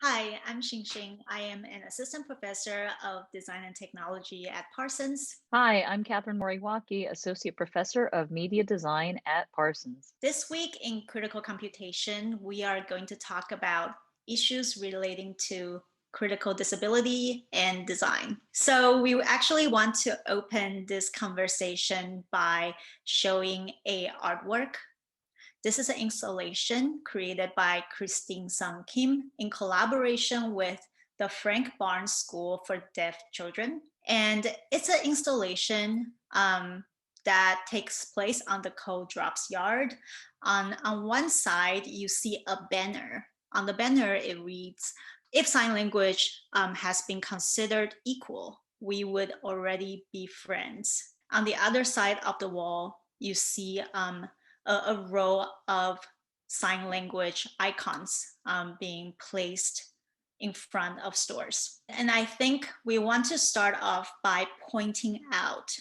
Hi, I'm Xingxing. I am an assistant professor of design and technology at Parsons. Hi, I'm Catherine Moriwaki, Associate Professor of Media Design at Parsons. This week in Critical Computation, we are going to talk about issues relating to critical disability and design. So we actually want to open this conversation by showing a artwork. This is an installation created by Christine Sung Kim in collaboration with the Frank Barnes School for Deaf Children. And it's an installation that takes place on the Cold Drops Yard. On one side, you see a banner. On the banner, it reads, "If sign language has been considered equal, we would already be friends." On the other side of the wall, you see a row of sign language icons being placed in front of stores. And I think we want to start off by pointing out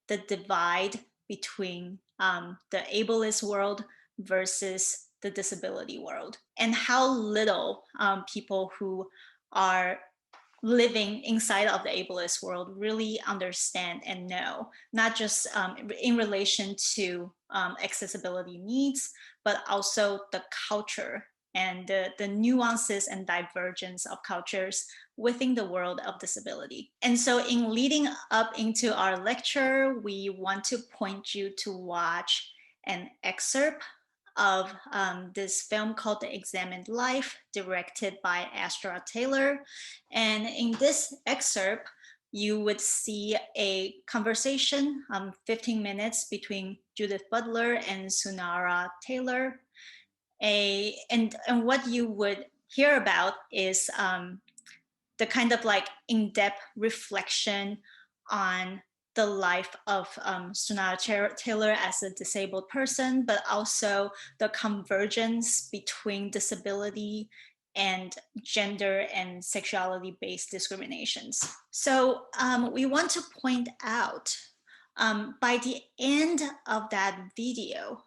the divide between the ableist world versus the disability world, and how little people who are living inside of the ableist world really understand and know, not just in relation to accessibility needs, but also the culture and the nuances and divergence of cultures within the world of disability. And so in leading up into our lecture, we want to point you to watch an excerpt of this film called The Examined Life, directed by Astra Taylor. And in this excerpt, you would see a conversation, 15 minutes between Judith Butler and Sunaura Taylor. And what you would hear about is the kind of like in-depth reflection on the life of Sunaura Taylor as a disabled person, but also the convergence between disability and gender and sexuality-based discriminations. So we want to point out by the end of that video,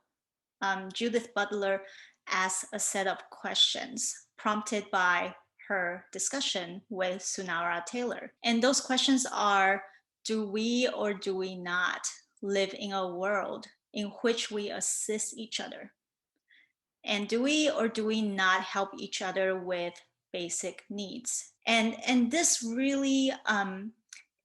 Judith Butler asks a set of questions prompted by her discussion with Sunaura Taylor. And those questions are, do we or do we not live in a world in which we assist each other? And do we or do we not help each other with basic needs? And this really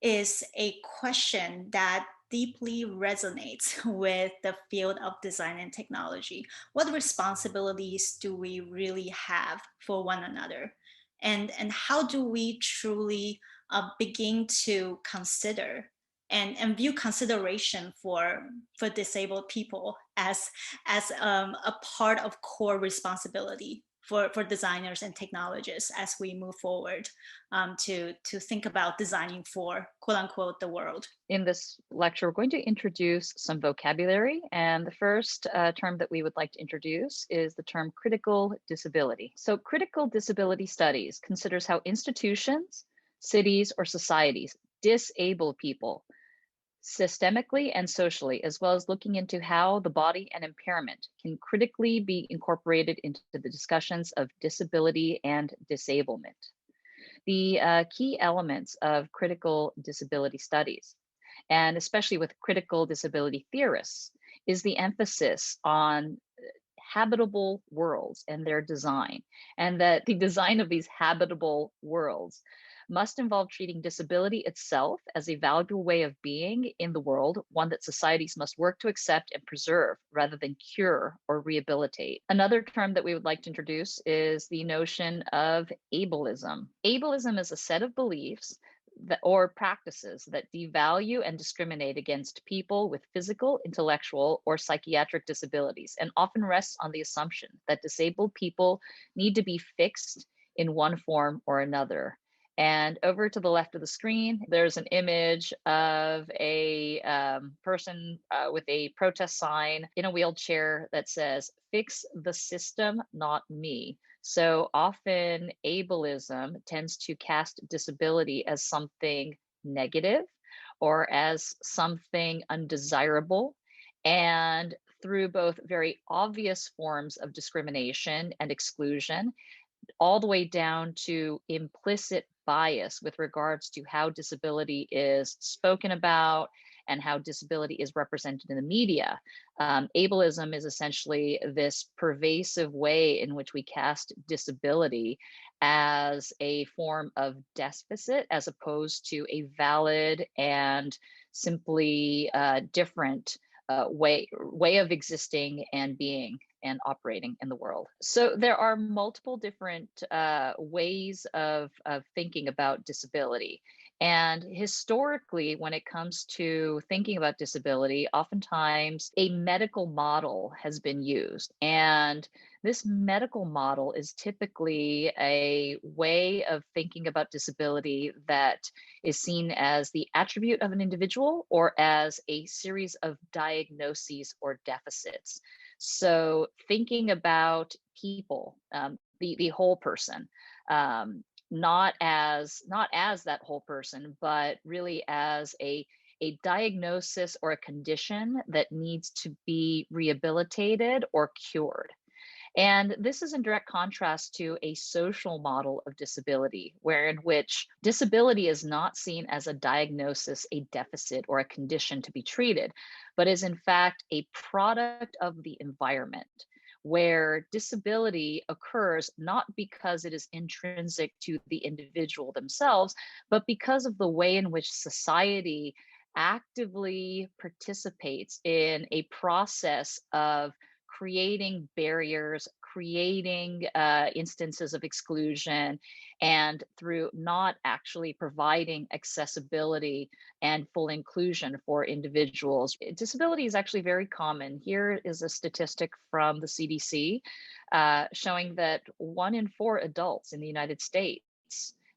is a question that deeply resonates with the field of design and technology. What responsibilities do we really have for one another? And how do we truly begin to consider and view consideration for disabled people as a part of core responsibility for designers and technologists as we move forward to think about designing for quote unquote the world. In this lecture, we're going to introduce some vocabulary, and the first term that we would like to introduce is the term critical disability. So critical disability studies considers how institutions, cities, or societies disable people systemically and socially, as well as looking into how the body and impairment can critically be incorporated into the discussions of disability and disablement. The key elements of critical disability studies, and especially with critical disability theorists, is the emphasis on habitable worlds and their design, and that the design of these habitable worlds must involve treating disability itself as a valuable way of being in the world, one that societies must work to accept and preserve rather than cure or rehabilitate. Another term that we would like to introduce is the notion of ableism. Ableism is a set of beliefs or practices that devalue and discriminate against people with physical, intellectual, or psychiatric disabilities, and often rests on the assumption that disabled people need to be fixed in one form or another. And over to the left of the screen, there's an image of a person with a protest sign in a wheelchair that says, "Fix the system, not me." So often ableism tends to cast disability as something negative or as something undesirable. And through both very obvious forms of discrimination and exclusion, all the way down to implicit bias with regards to how disability is spoken about and how disability is represented in the media. Ableism is essentially this pervasive way in which we cast disability as a form of deficit as opposed to a valid and simply different way of existing and being and operating in the world. So there are multiple different ways of thinking about disability. And historically, when it comes to thinking about disability, oftentimes a medical model has been used. And this medical model is typically a way of thinking about disability that is seen as the attribute of an individual or as a series of diagnoses or deficits. So thinking about people, the whole person, not as that whole person, but really as a diagnosis or a condition that needs to be rehabilitated or cured. And this is in direct contrast to a social model of disability, where in which disability is not seen as a diagnosis, a deficit, or a condition to be treated, but is in fact a product of the environment, where disability occurs not because it is intrinsic to the individual themselves, but because of the way in which society actively participates in a process of creating barriers, creating instances of exclusion, and through not actually providing accessibility and full inclusion for individuals. Disability is actually very common. Here is a statistic from the CDC showing that 1 in 4 adults in the United States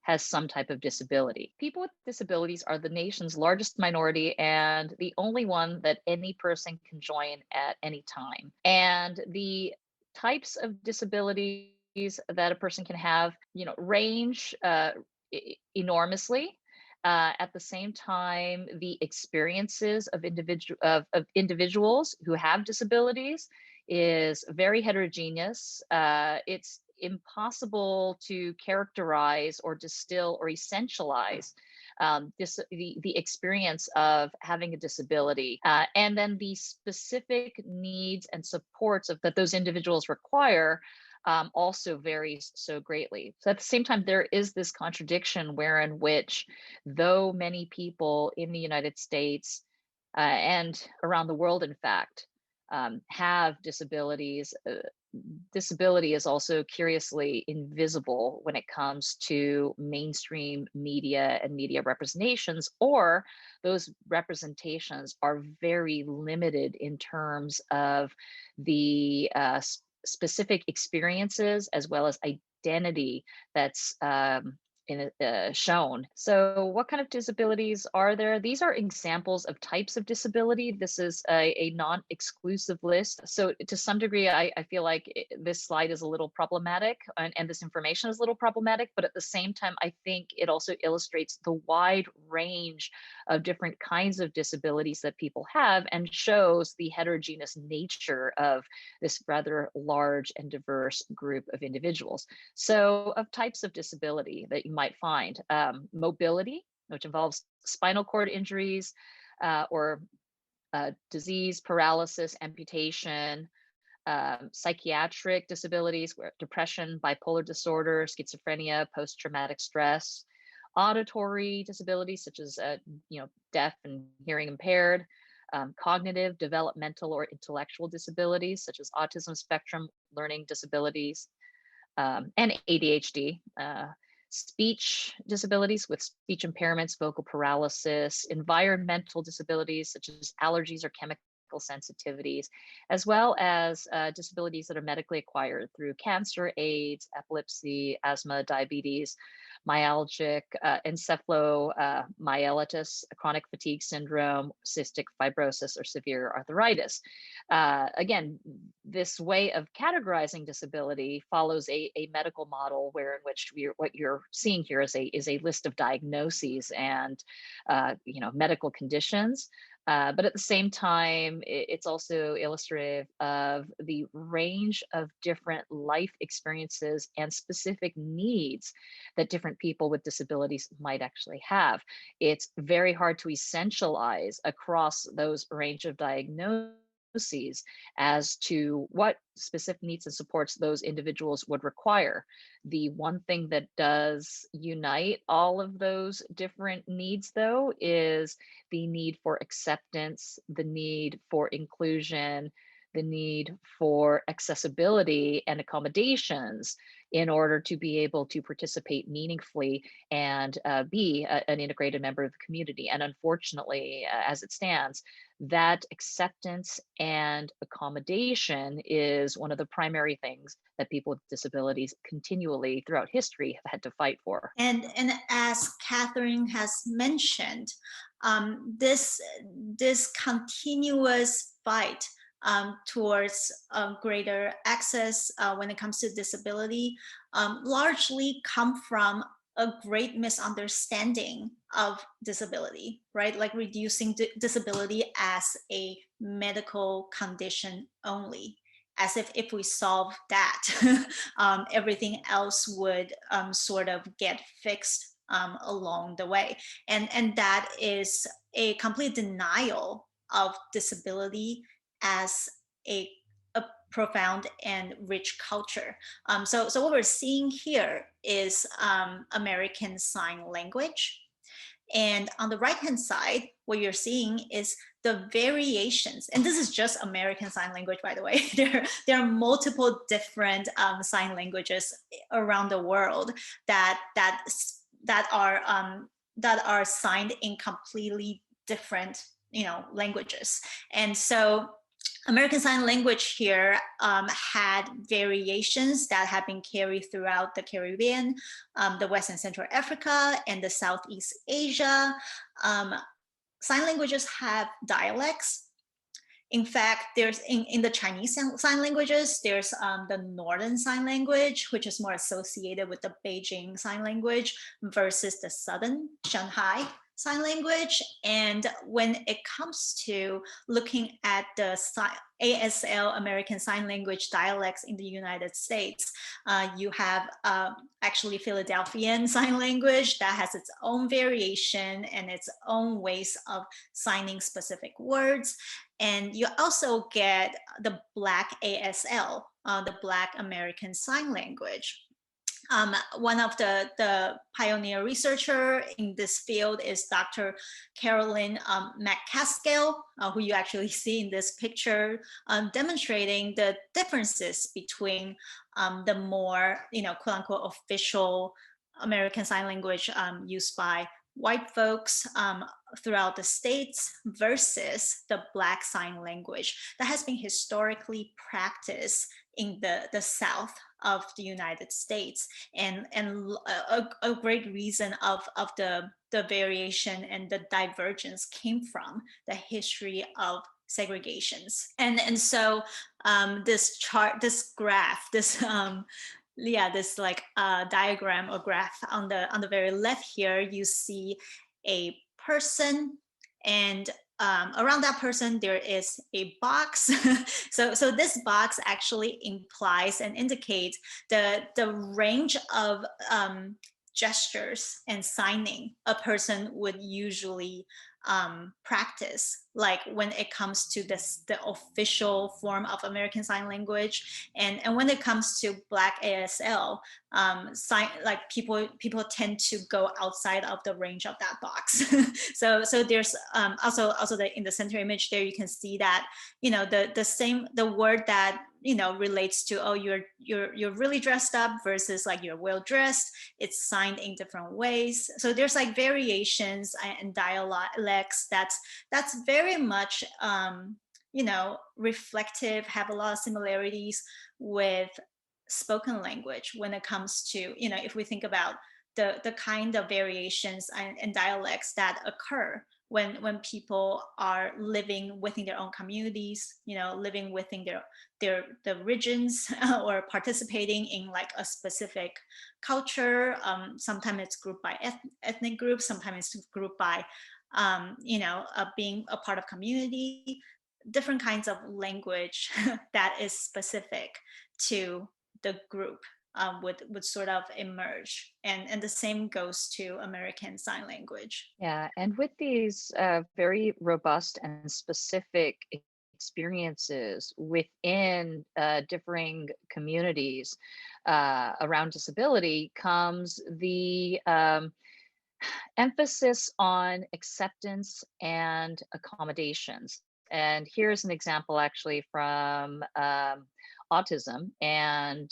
has some type of disability. People with disabilities are the nation's largest minority and the only one that any person can join at any time. And the types of disabilities that a person can have, range enormously. At the same time, the experiences of individuals who have disabilities is very heterogeneous. It's impossible to characterize or distill or essentialize the experience of having a disability, and then the specific needs and supports that those individuals require also varies so greatly. So at the same time, there is this contradiction wherein which, though many people in the United States and around the world, in fact, have disabilities, disability is also curiously invisible when it comes to mainstream media and media representations, or those representations are very limited in terms of the specific experiences as well as identity that's shown. So what kind of disabilities are there? These are examples of types of disability. This is a non-exclusive list. So to some degree, I feel like this slide is a little problematic and this information is a little problematic, but at the same time, I think it also illustrates the wide range of different kinds of disabilities that people have and shows the heterogeneous nature of this rather large and diverse group of individuals. So of types of disability that you might find, mobility, which involves spinal cord injuries or disease, paralysis, amputation, psychiatric disabilities, where depression, bipolar disorder, schizophrenia, post-traumatic stress, auditory disabilities such as deaf and hearing impaired, cognitive, developmental, or intellectual disabilities such as autism spectrum learning disabilities, and ADHD, speech disabilities with speech impairments, vocal paralysis, environmental disabilities such as allergies or chemical sensitivities, as well as disabilities that are medically acquired through cancer, AIDS, epilepsy, asthma, diabetes, myalgic encephalomyelitis, chronic fatigue syndrome, cystic fibrosis, or severe arthritis. Again, this way of categorizing disability follows a medical model where in which what you're seeing here is a list of diagnoses and medical conditions. But at the same time, it's also illustrative of the range of different life experiences and specific needs that different people with disabilities might actually have. It's very hard to essentialize across those range of diagnoses as to what specific needs and supports those individuals would require. The one thing that does unite all of those different needs, though, is the need for acceptance, the need for inclusion, the need for accessibility and accommodations in order to be able to participate meaningfully and be an integrated member of the community. And unfortunately, as it stands, that acceptance and accommodation is one of the primary things that people with disabilities continually throughout history have had to fight for. And as Catherine has mentioned, this continuous fight towards greater access when it comes to disability largely come from a great misunderstanding of disability, right? Like reducing disability as a medical condition only, as if we solve that, everything else would sort of get fixed along the way. And that is a complete denial of disability as a profound and rich culture. So what we're seeing here is American Sign Language. And on the right-hand side, what you're seeing is the variations. And this is just American Sign Language, by the way. There are multiple different sign languages around the world that are signed in completely different, languages. And so American Sign Language here had variations that have been carried throughout the Caribbean, the West and Central Africa, and the Southeast Asia. Sign languages have dialects. In fact, there's in the Chinese sign languages, there's the Northern Sign Language, which is more associated with the Beijing Sign Language versus the Southern Shanghai Sign Language. And when it comes to looking at the ASL American Sign Language dialects in the United States, you have actually Philadelphian Sign Language that has its own variation and its own ways of signing specific words. And you also get the Black ASL, the Black American Sign Language. One of the pioneer researcher in this field is Dr. Carolyn McCaskill, who you actually see in this picture, demonstrating the differences between the more, quote unquote, official American Sign Language used by white folks throughout the states versus the Black Sign Language that has been historically practiced in the South of the United States, and a great reason of the variation and the divergence came from the history of segregations. And so this chart, this graph, this this like diagram or graph on the very left here, you see a person, and around that person there is a box. so this box actually implies and indicates the range of gestures and signing a person would usually practice, like when it comes to the official form of American Sign Language, and when it comes to Black ASL, like people tend to go outside of the range of that box. so there's also in the center image there, you can see that the word that relates to, oh, you're really dressed up versus like you're well dressed, it's signed in different ways. So there's like variations and dialects that's very much reflective, have a lot of similarities with spoken language when it comes to, if we think about the kind of variations and dialects that occur when people are living within their own communities, living within the regions or participating in like a specific culture. Sometimes it's grouped by ethnic groups, sometimes it's grouped by being a part of community, different kinds of language that is specific to the group would sort of emerge. And the same goes to American Sign Language. Yeah, and with these very robust and specific experiences within differing communities around disability comes the emphasis on acceptance and accommodations. And here's an example actually from autism. And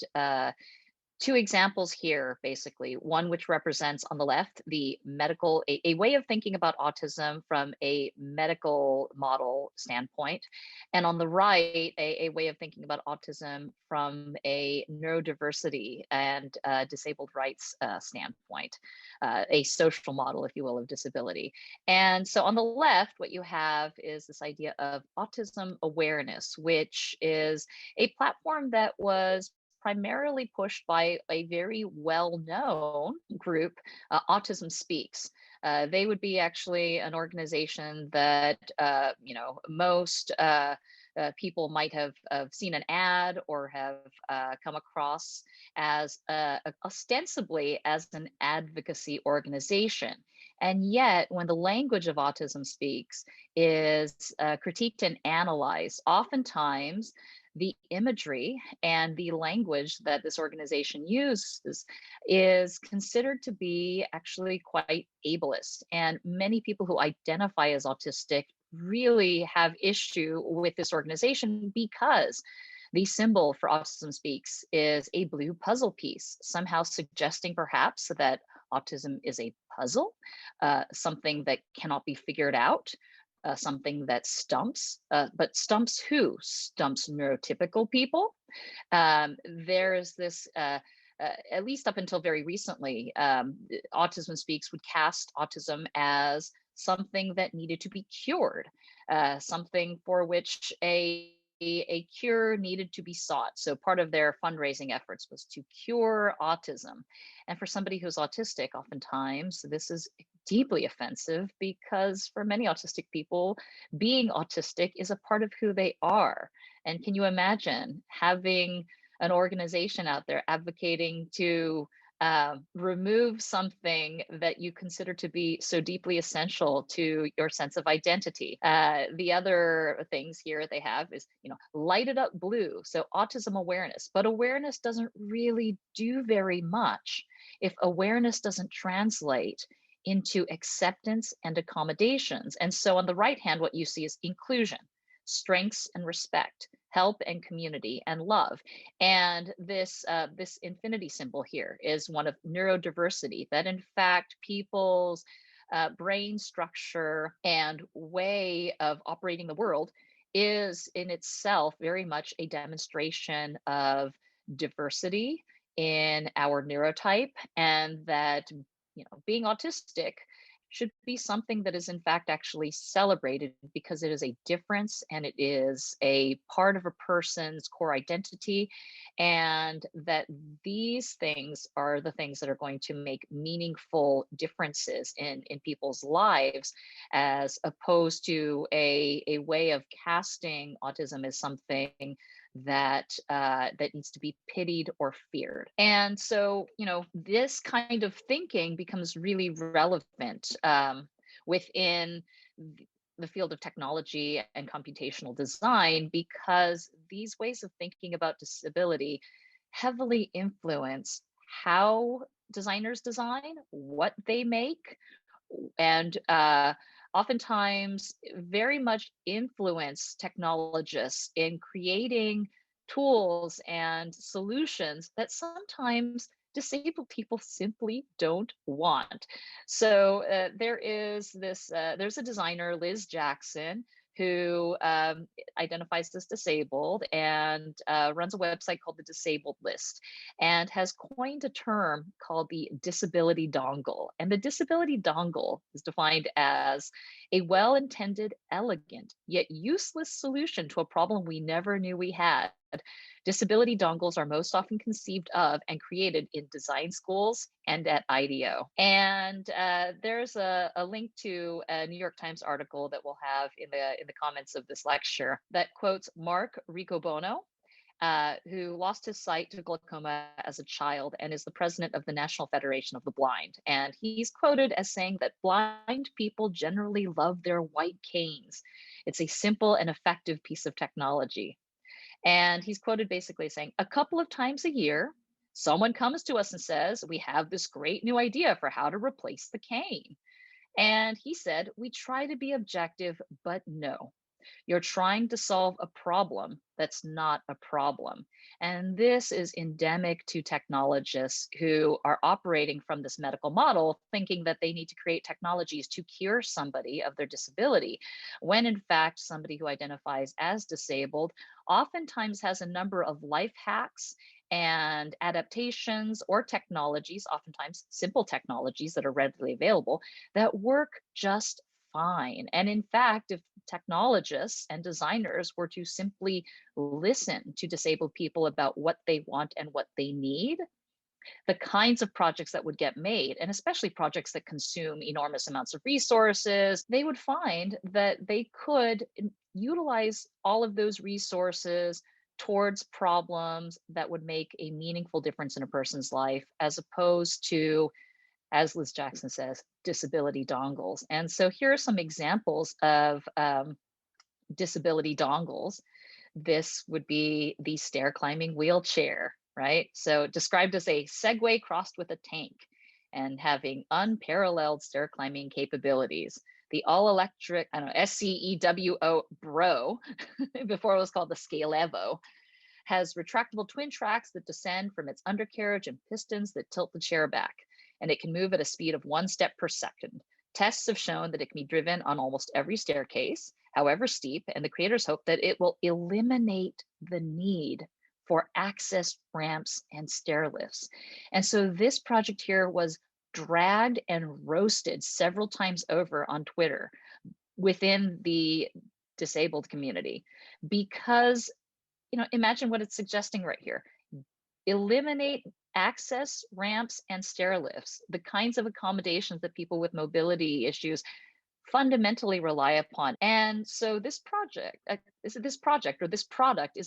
two examples here, basically. One which represents on the left the medical, a way of thinking about autism from a medical model standpoint. And on the right, a way of thinking about autism from a neurodiversity and disabled rights standpoint, a social model, if you will, of disability. And so on the left, what you have is this idea of autism awareness, which is a platform that was primarily pushed by a very well-known group, Autism Speaks. They would be actually an organization that most people might have seen an ad or have come across as ostensibly as an advocacy organization. And yet, when the language of Autism Speaks is critiqued and analyzed, oftentimes the imagery and the language that this organization uses is considered to be actually quite ableist. And many people who identify as autistic really have issue with this organization because the symbol for Autism Speaks is a blue puzzle piece, somehow suggesting perhaps that autism is a puzzle, something that cannot be figured out. Something that stumps, but stumps who? Stumps neurotypical people. There is this, at least up until very recently, Autism Speaks would cast autism as something that needed to be cured, something for which a cure needed to be sought. So part of their fundraising efforts was to cure autism. And for somebody who's autistic, oftentimes this is deeply offensive because for many autistic people, being autistic is a part of who they are. And can you imagine having an organization out there advocating to remove something that you consider to be so deeply essential to your sense of identity? The other things here they have is, light it up blue. So autism awareness, but awareness doesn't really do very much if awareness doesn't translate into acceptance and accommodations. And so on the right hand, what you see is inclusion, strengths and respect, help and community and love. And this infinity symbol here is one of neurodiversity, that in fact people's brain structure and way of operating the world is in itself very much a demonstration of diversity in our neurotype, and that being autistic should be something that is in fact actually celebrated because it is a difference and it is a part of a person's core identity, and that these things are the things that are going to make meaningful differences in people's lives, as opposed to a way of casting autism as something that needs to be pitied or feared. And so, this kind of thinking becomes really relevant within the field of technology and computational design, because these ways of thinking about disability heavily influence how designers design, what they make, and oftentimes very much influence technologists in creating tools and solutions that sometimes disabled people simply don't want. So there's a designer, Liz Jackson, who identifies as disabled and runs a website called the Disabled List, and has coined a term called the disability dongle. And the disability dongle is defined as a well-intended, elegant, yet useless solution to a problem we never knew we had, disability dongles are most often conceived of and created in design schools and at IDEO. And there's a link to a New York Times article that we'll have in the comments of this lecture that quotes Mark Riccobono, who lost his sight to glaucoma as a child and is the president of the National Federation of the Blind. And he's quoted as saying that blind people generally love their white canes. It's a simple and effective piece of technology. And he's quoted basically saying, a couple of times a year, someone comes to us and says, we have this great new idea for how to replace the cane. And he said, we try to be objective, but no. You're trying to solve a problem that's not a problem. And this is endemic to technologists who are operating from this medical model, thinking that they need to create technologies to cure somebody of their disability, when in fact, somebody who identifies as disabled oftentimes has a number of life hacks and adaptations or technologies, oftentimes simple technologies that are readily available, that work just fine. And in fact, if technologists and designers were to simply listen to disabled people about what they want and what they need, the kinds of projects that would get made, and especially projects that consume enormous amounts of resources, they would find that they could utilize all of those resources towards problems that would make a meaningful difference in a person's life, as opposed to, as Liz Jackson says, disability dongles. And so here are some examples of disability dongles. This would be the stair climbing wheelchair, right? So described as a Segway crossed with a tank and having unparalleled stair climbing capabilities. The all-electric, SCEWO Bro, before it was called the Scalevo, has retractable twin tracks that descend from its undercarriage and pistons that tilt the chair back, and it can move at a speed of 1 step per second. Tests have shown that it can be driven on almost every staircase, however steep, and the creators hope that it will eliminate the need for access ramps and stair lifts. And so this project here was dragged and roasted several times over on Twitter within the disabled community, because, imagine what it's suggesting right here. Eliminate access ramps and stair lifts, the kinds of accommodations that people with mobility issues fundamentally rely upon. And so this project is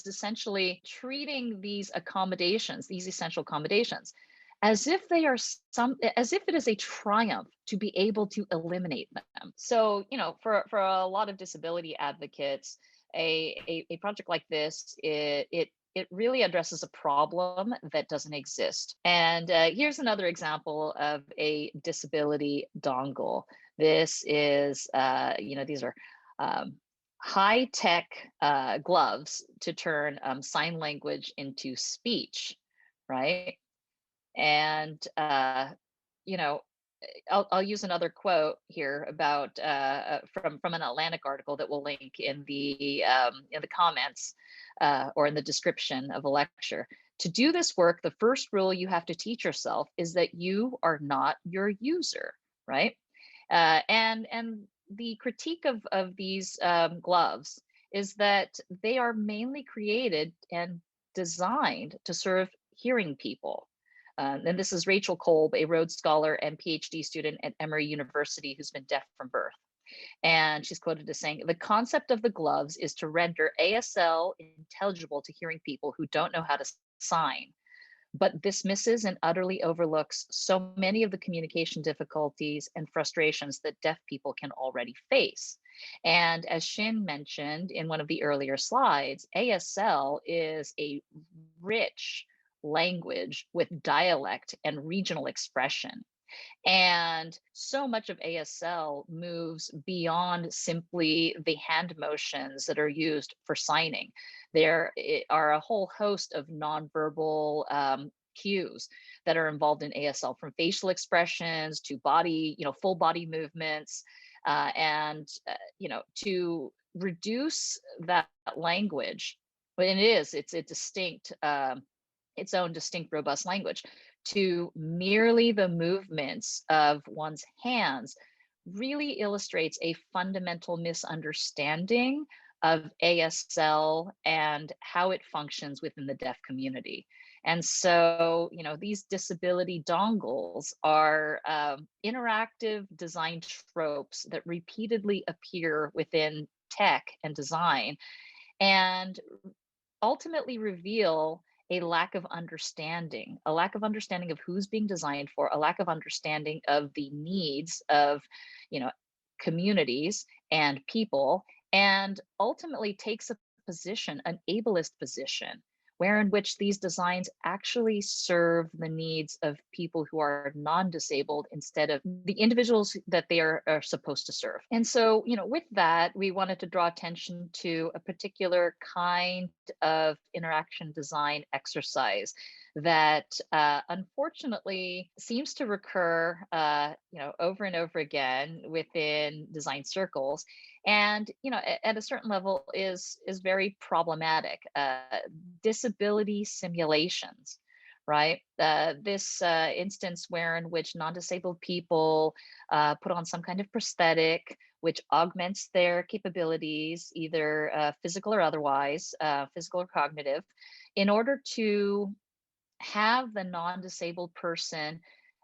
essentially treating these accommodations, these essential accommodations, as if it is a triumph to be able to eliminate them. So, for a lot of disability advocates, a project like this, it really addresses a problem that doesn't exist. And here's another example of a disability dongle. This is, these are high-tech gloves to turn sign language into speech, right? And, I'll use another quote here about from an Atlantic article that we'll link in the comments or in the description of a lecture. To do this work, the first rule you have to teach yourself is that you are not your user, right? And the critique of these gloves is that they are mainly created and designed to serve hearing people. And this is Rachel Kolb, a Rhodes Scholar and PhD student at Emory University who's been deaf from birth. And she's quoted as saying, the concept of the gloves is to render ASL intelligible to hearing people who don't know how to sign. But this misses and utterly overlooks so many of the communication difficulties and frustrations that deaf people can already face. And as Shin mentioned in one of the earlier slides, ASL is a rich language with dialect and regional expression. And so much of ASL moves beyond simply the hand motions that are used for signing. There are a whole host of nonverbal cues that are involved in ASL, from facial expressions to body, full body movements, to reduce that language. And it's a distinct, its own distinct, robust language, to merely the movements of one's hands really illustrates a fundamental misunderstanding of ASL and how it functions within the deaf community. And so, these disability dongles are interactive design tropes that repeatedly appear within tech and design and ultimately reveal a lack of understanding, of who's being designed for, a lack of understanding of the needs of, communities and people, and ultimately takes a position, an ableist position, where in which these designs actually serve the needs of people who are non-disabled instead of the individuals that they are supposed to serve. And so, with that, we wanted to draw attention to a particular kind of interaction design exercise that unfortunately seems to recur over and over again within design circles, and at a certain level is very problematic. Disability simulations, right? This instance where in which non-disabled people put on some kind of prosthetic which augments their capabilities, either physical or otherwise, physical or cognitive, in order to have the non-disabled person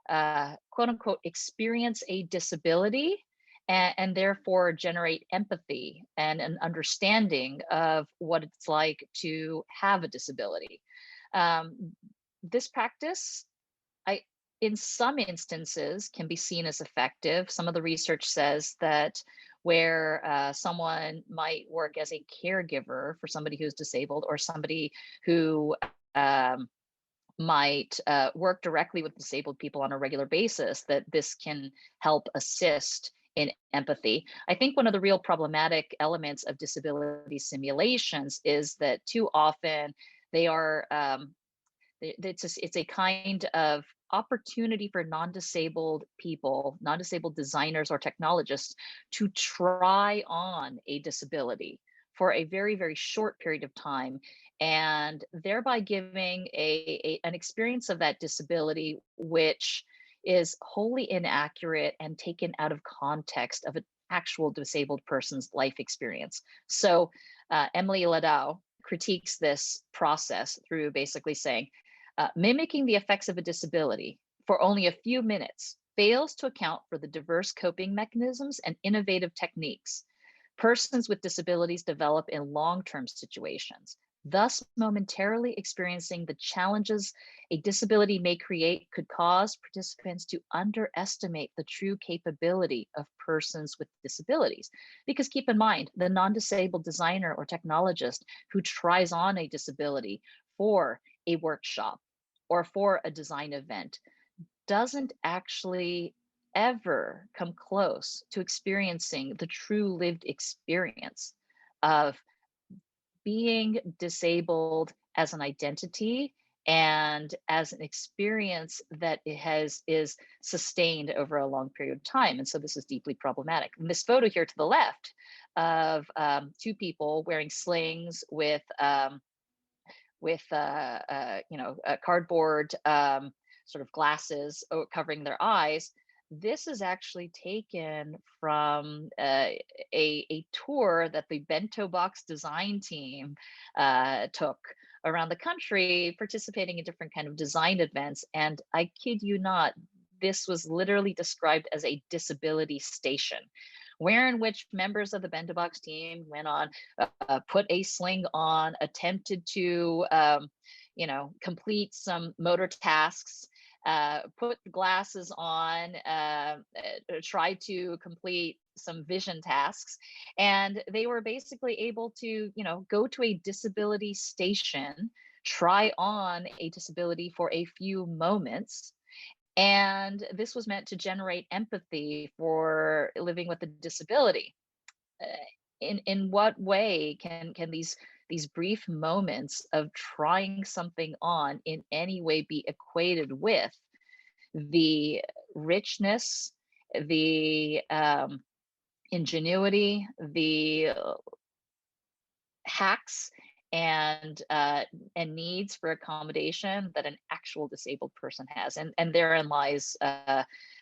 quote unquote experience a disability, and therefore generate empathy and an understanding of what it's like to have a disability. This practice, in some instances, can be seen as effective. Some of the research says that where someone might work as a caregiver for somebody who's disabled, or somebody who might work directly with disabled people on a regular basis, that this can help assist in empathy. I think one of the real problematic elements of disability simulations is that too often they are, it's a kind of opportunity for non-disabled people, non-disabled designers or technologists to try on a disability for a very, very short period of time, and thereby giving an experience of that disability which is wholly inaccurate and taken out of context of an actual disabled person's life experience. So Emily Ladau critiques this process through basically saying, mimicking the effects of a disability for only a few minutes fails to account for the diverse coping mechanisms and innovative techniques persons with disabilities develop in long-term situations. Thus, momentarily experiencing the challenges a disability may create could cause participants to underestimate the true capability of persons with disabilities. Because keep in mind, the non-disabled designer or technologist who tries on a disability for a workshop or for a design event doesn't actually ever come close to experiencing the true lived experience of being disabled as an identity and as an experience that is sustained over a long period of time. And so this is deeply problematic. And this photo here to the left of two people wearing slings with cardboard sort of glasses covering their eyes. This is actually taken from a tour that the Bento box design team took around the country, participating in different kind of design events. And I kid you not, this was literally described as a disability station, where in which members of the Bento box team went on, put a sling on, attempted to complete some motor tasks, put glasses on, try to complete some vision tasks, and they were basically able to, go to a disability station, try on a disability for a few moments. And this was meant to generate empathy for living with a disability. In what way can these brief moments of trying something on in any way be equated with the richness, the ingenuity, the hacks and needs for accommodation that an actual disabled person has. And therein lies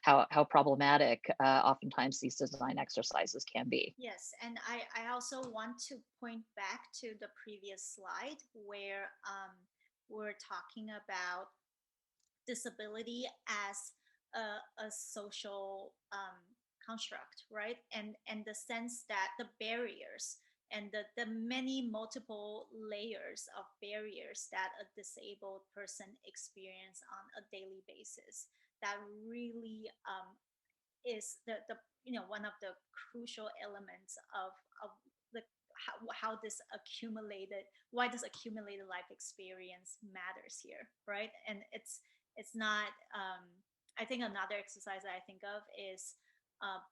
how problematic oftentimes these design exercises can be. Yes, and I also want to point back to the previous slide where we're talking about disability as a social construct, right? And the sense that the barriers and the many multiple layers of barriers that a disabled person experience on a daily basis that really is the one of the crucial elements of the how this accumulated why this accumulated life experience matters here, right? And it's not I think another exercise that I think of is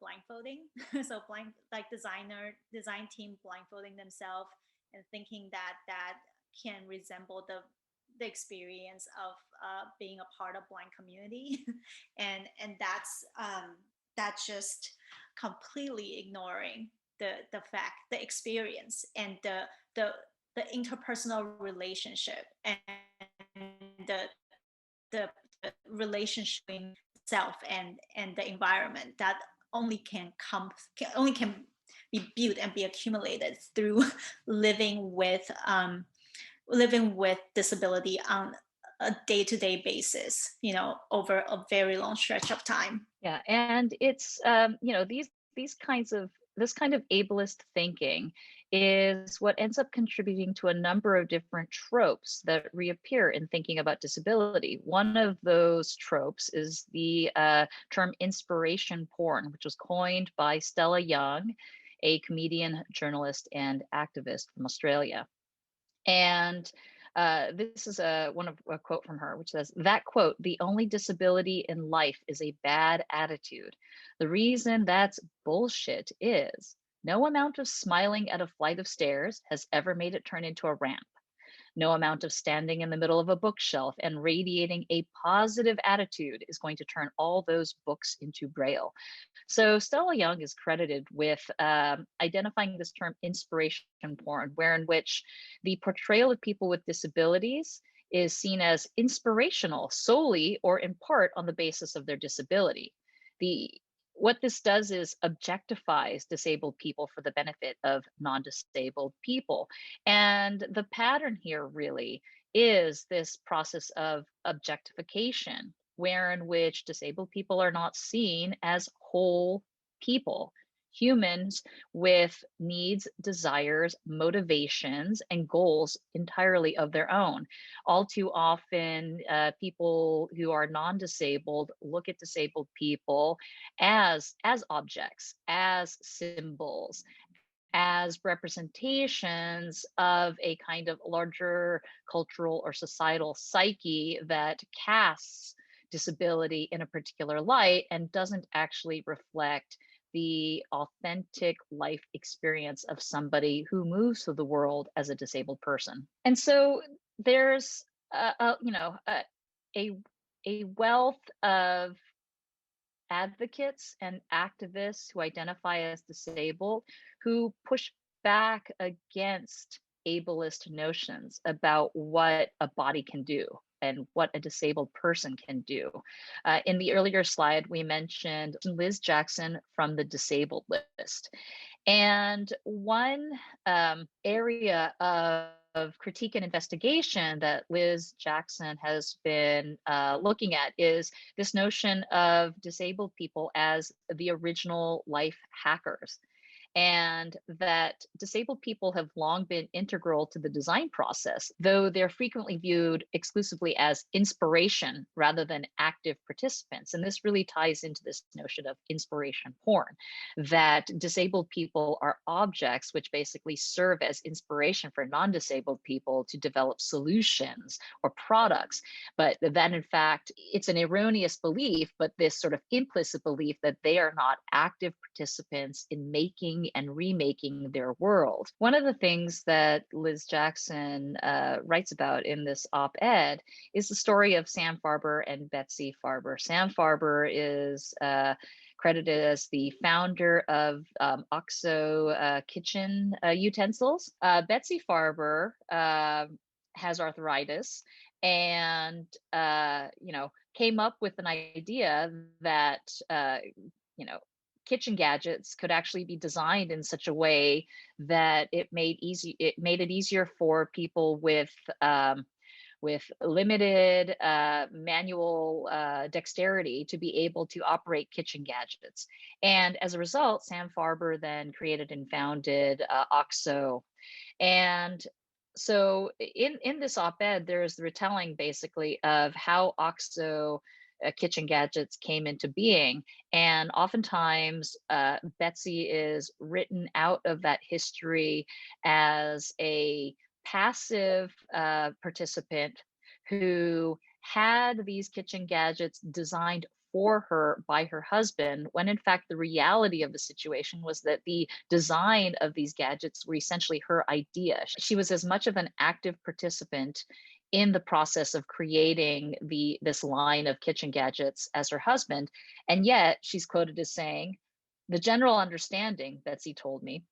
blindfolding. So design team blindfolding themselves and thinking that that can resemble the experience of being a part of blind community. And that's just completely ignoring the fact, the experience, and the interpersonal relationship, and the the, the relationship between self and the environment that only can be built and be accumulated through living with disability on a day-to-day basis, over a very long stretch of time. Yeah, and it's these kinds of this kind of ableist thinking is what ends up contributing to a number of different tropes that reappear in thinking about disability. One of those tropes is the term inspiration porn, which was coined by Stella Young, a comedian, journalist, and activist from Australia. And this is a quote from her, which says, that quote, "The only disability in life is a bad attitude. The reason that's bullshit is no amount of smiling at a flight of stairs has ever made it turn into a ramp. No amount of standing in the middle of a bookshelf and radiating a positive attitude is going to turn all those books into Braille." So Stella Young is credited with identifying this term inspiration porn, in which the portrayal of people with disabilities is seen as inspirational solely or in part on the basis of their disability. What this does is objectifies disabled people for the benefit of non-disabled people. And the pattern here really is this process of objectification, in which disabled people are not seen as whole people, humans with needs, desires, motivations, and goals entirely of their own. All too often, people who are non-disabled look at disabled people as objects, as symbols, as representations of a kind of larger cultural or societal psyche that casts disability in a particular light and doesn't actually reflect the authentic life experience of somebody who moves through the world as a disabled person. And so there's a wealth of advocates and activists who identify as disabled who push back against ableist notions about what a body can do and what a disabled person can do. In the earlier slide, we mentioned Liz Jackson from the disabled list. And one area of critique and investigation that Liz Jackson has been looking at is this notion of disabled people as the original life hackers. And that disabled people have long been integral to the design process, though they're frequently viewed exclusively as inspiration rather than active participants. And this really ties into this notion of inspiration porn, that disabled people are objects which basically serve as inspiration for non-disabled people to develop solutions or products. But that in fact, it's an erroneous belief, but this sort of implicit belief that they are not active participants in making and remaking their world. One of the things that Liz Jackson writes about in this op-ed is the story of Sam Farber and Betsy Farber. Sam Farber is credited as the founder of OXO kitchen utensils. Betsy Farber has arthritis and, came up with an idea that, kitchen gadgets could actually be designed in such a way that it made it easier for people with limited manual dexterity to be able to operate kitchen gadgets. And as a result, Sam Farber then created and founded OXO. And so in this op-ed, there's the retelling basically of how OXO kitchen gadgets came into being. And oftentimes, Betsy is written out of that history as a passive participant who had these kitchen gadgets designed for her by her husband, when in fact the reality of the situation was that the design of these gadgets were essentially her idea. She was as much of an active participant in the process of creating this line of kitchen gadgets as her husband. And yet she's quoted as saying, "The general understanding," Betsy told me,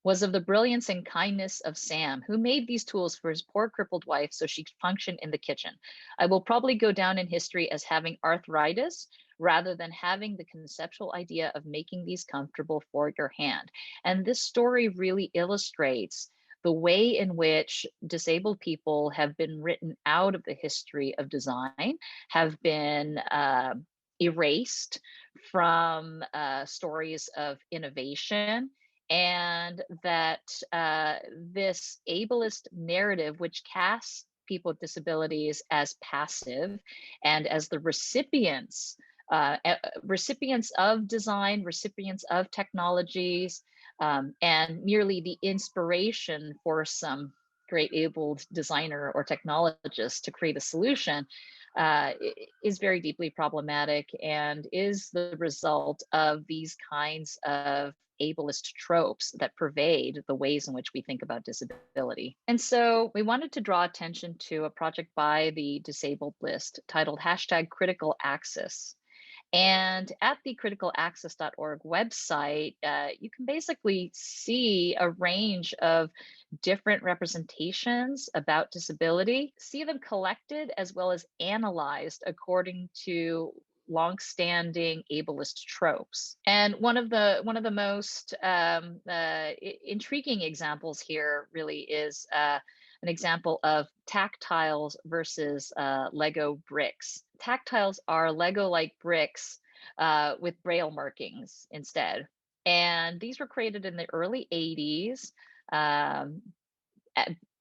"was of the brilliance and kindness of Sam, who made these tools for his poor crippled wife so she could function in the kitchen. I will probably go down in history as having arthritis rather than having the conceptual idea of making these comfortable for your hand." And this story really illustrates the way in which disabled people have been written out of the history of design, have been erased from stories of innovation, and that this ableist narrative, which casts people with disabilities as passive and as the recipients of design, recipients of technologies, and merely the inspiration for some great abled designer or technologist to create a solution, is very deeply problematic and is the result of these kinds of ableist tropes that pervade the ways in which we think about disability. And so we wanted to draw attention to a project by the Disabled List titled #CriticalAccess. And at the criticalaccess.org website, you can basically see a range of different representations about disability, see them collected as well as analyzed according to longstanding ableist tropes. And one of the most intriguing examples here really is an example of tactiles versus Lego bricks. Tactiles are Lego-like bricks with Braille markings instead. And these were created in the early 80s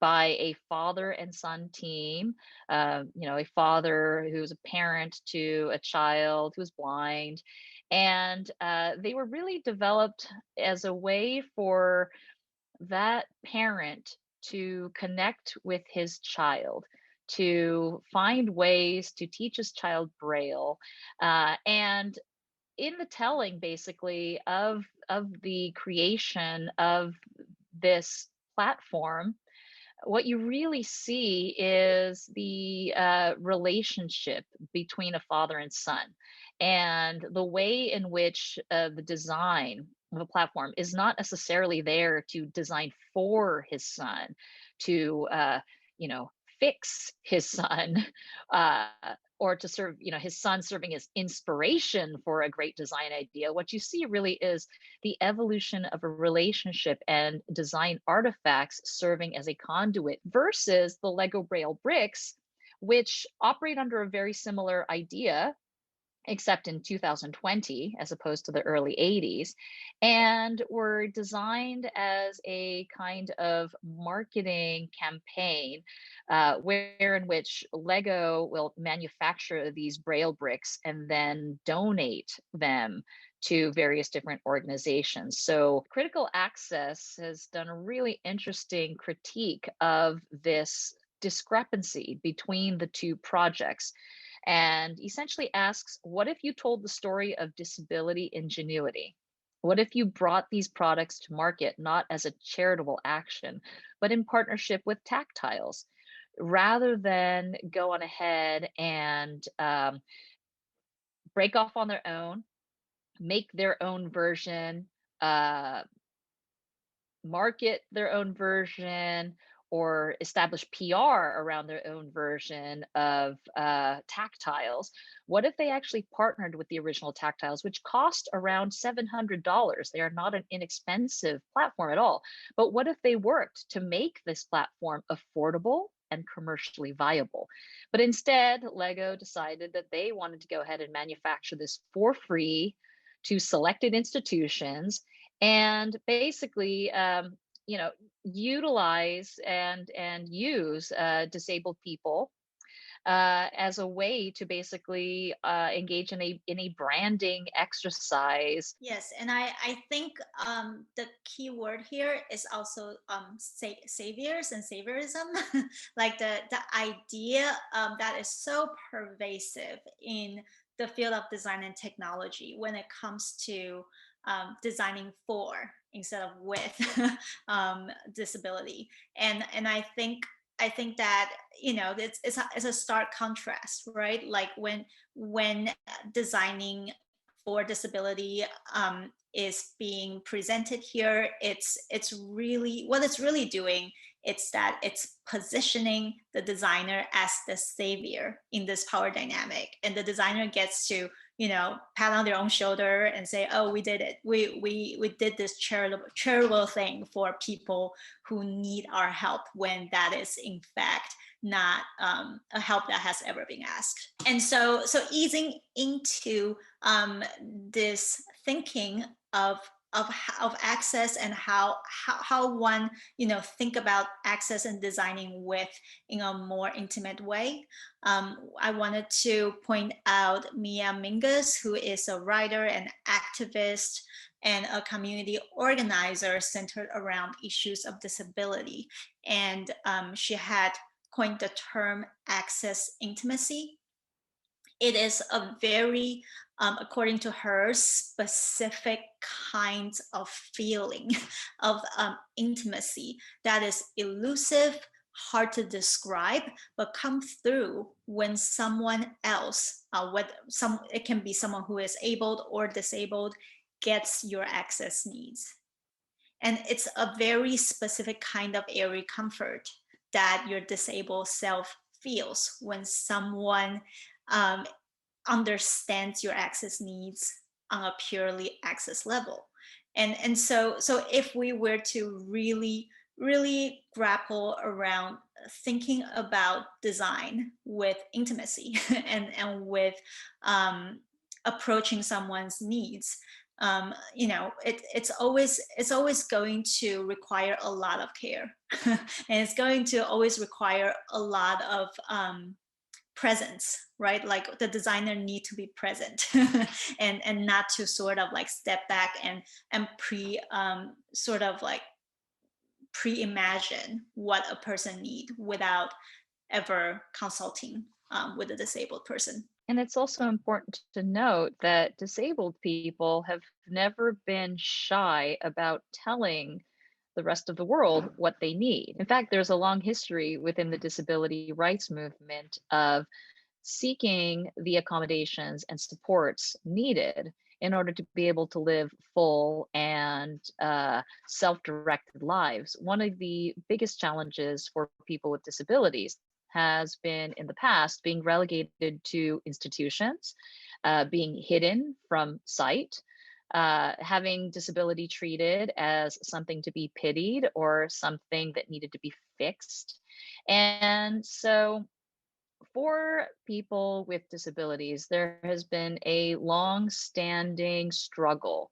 by a father and son team, a father who's a parent to a child who's blind. And they were really developed as a way for that parent to connect with his child, to find ways to teach his child Braille. And in the telling, basically, of the creation of this platform, what you really see is the relationship between a father and son, and the way in which the design of a platform is not necessarily there to design for his son, to fix his son, or to serve his son serving as inspiration for a great design idea. What you see really is the evolution of a relationship and design artifacts serving as a conduit versus the Lego Braille bricks, which operate under a very similar idea, except in 2020 as opposed to the early 80s, and were designed as a kind of marketing campaign where in which Lego will manufacture these Braille bricks and then donate them to various different organizations. So Critical Access has done a really interesting critique of this discrepancy between the two projects, and essentially asks, what if you told the story of disability ingenuity? What if you brought these products to market not as a charitable action, but in partnership with tactiles, rather than go on ahead and break off on their own, make their own version, uh, market their own version, or establish PR around their own version of tactiles. What if they actually partnered with the original tactiles, which cost around $700? They are not an inexpensive platform at all. But what if they worked to make this platform affordable and commercially viable? But instead, Lego decided that they wanted to go ahead and manufacture this for free to selected institutions, and basically, utilize and use disabled people as a way to basically engage in a branding exercise. Yes, and I think the key word here is also saviors and saviorism, like the idea that is so pervasive in the field of design and technology when it comes to designing for instead of with disability, and I think that it's a stark contrast, right? Like when designing for disability is being presented here, it's really what it's really doing. It's that it's positioning the designer as the savior in this power dynamic, and the designer gets to pat on their own shoulder and say, oh, we did it, we did this charitable thing for people who need our help, when that is in fact not a help that has ever been asked. And so easing into this thinking of access, and how one think about access and designing with in a more intimate way. I wanted to point out Mia Mingus, who is a writer and activist and a community organizer centered around issues of disability. And she had coined the term access intimacy. It is a very, according to her, specific kinds of feeling of intimacy that is elusive, hard to describe, but come through when someone else, it can be someone who is abled or disabled, gets your access needs. And it's a very specific kind of airy comfort that your disabled self feels when someone understands your access needs on a purely access level. And so if we were to really grapple around thinking about design with intimacy and with approaching someone's needs, it's always going to require a lot of care, and it's going to always require a lot of presence, right? Like the designer need to be present and not to sort of like step back and pre-imagine what a person need without ever consulting with a disabled person. And it's also important to note that disabled people have never been shy about telling the rest of the world what they need. In fact, there's a long history within the disability rights movement of seeking the accommodations and supports needed in order to be able to live full and self-directed lives. One of the biggest challenges for people with disabilities has been in the past being relegated to institutions, being hidden from sight, having disability treated as something to be pitied or something that needed to be fixed. And so for people with disabilities, there has been a long-standing struggle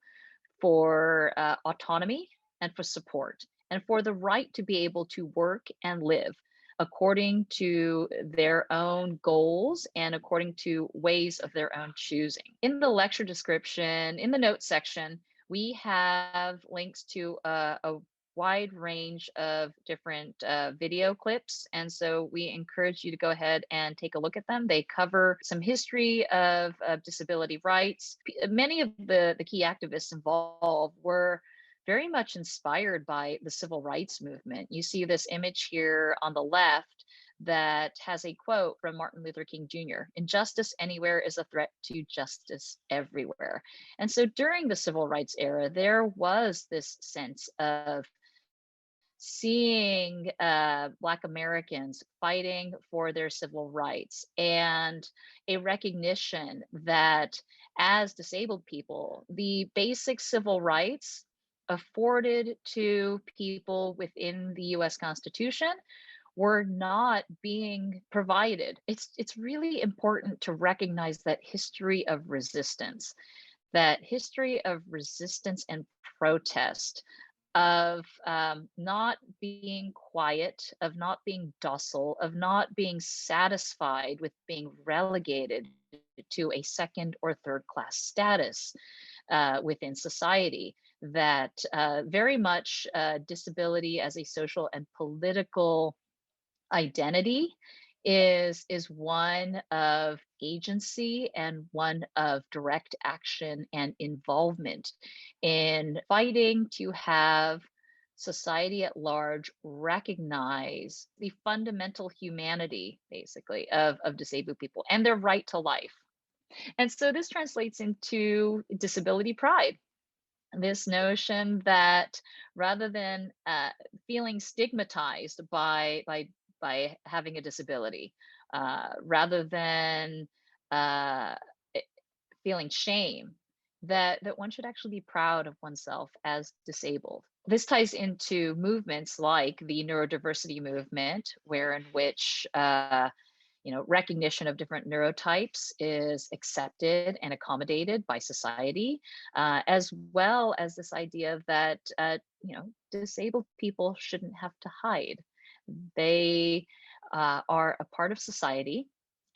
for autonomy and for support, and for the right to be able to work and live according to their own goals and according to ways of their own choosing. In the lecture description, in the notes section, we have links to a wide range of different video clips. And so we encourage you to go ahead and take a look at them. They cover some history of disability rights. Many of the key activists involved were very much inspired by the civil rights movement. You see this image here on the left that has a quote from Martin Luther King Jr. Injustice anywhere is a threat to justice everywhere. And so during the civil rights era, there was this sense of seeing Black Americans fighting for their civil rights, and a recognition that as disabled people, the basic civil rights afforded to people within the US Constitution were not being provided. It's really important to recognize that history of resistance and protest, of not being quiet, of not being docile, of not being satisfied with being relegated to a second or third class status within society. That very much disability as a social and political identity is one of agency and one of direct action and involvement in fighting to have society at large recognize the fundamental humanity, basically, of disabled people and their right to life. And so this translates into disability pride, this notion that rather than feeling stigmatized by having a disability, rather than uh, feeling shame, that one should actually be proud of oneself as disabled. This ties into movements like the neurodiversity movement, where in which recognition of different neurotypes is accepted and accommodated by society, as well as this idea that disabled people shouldn't have to hide. They are a part of society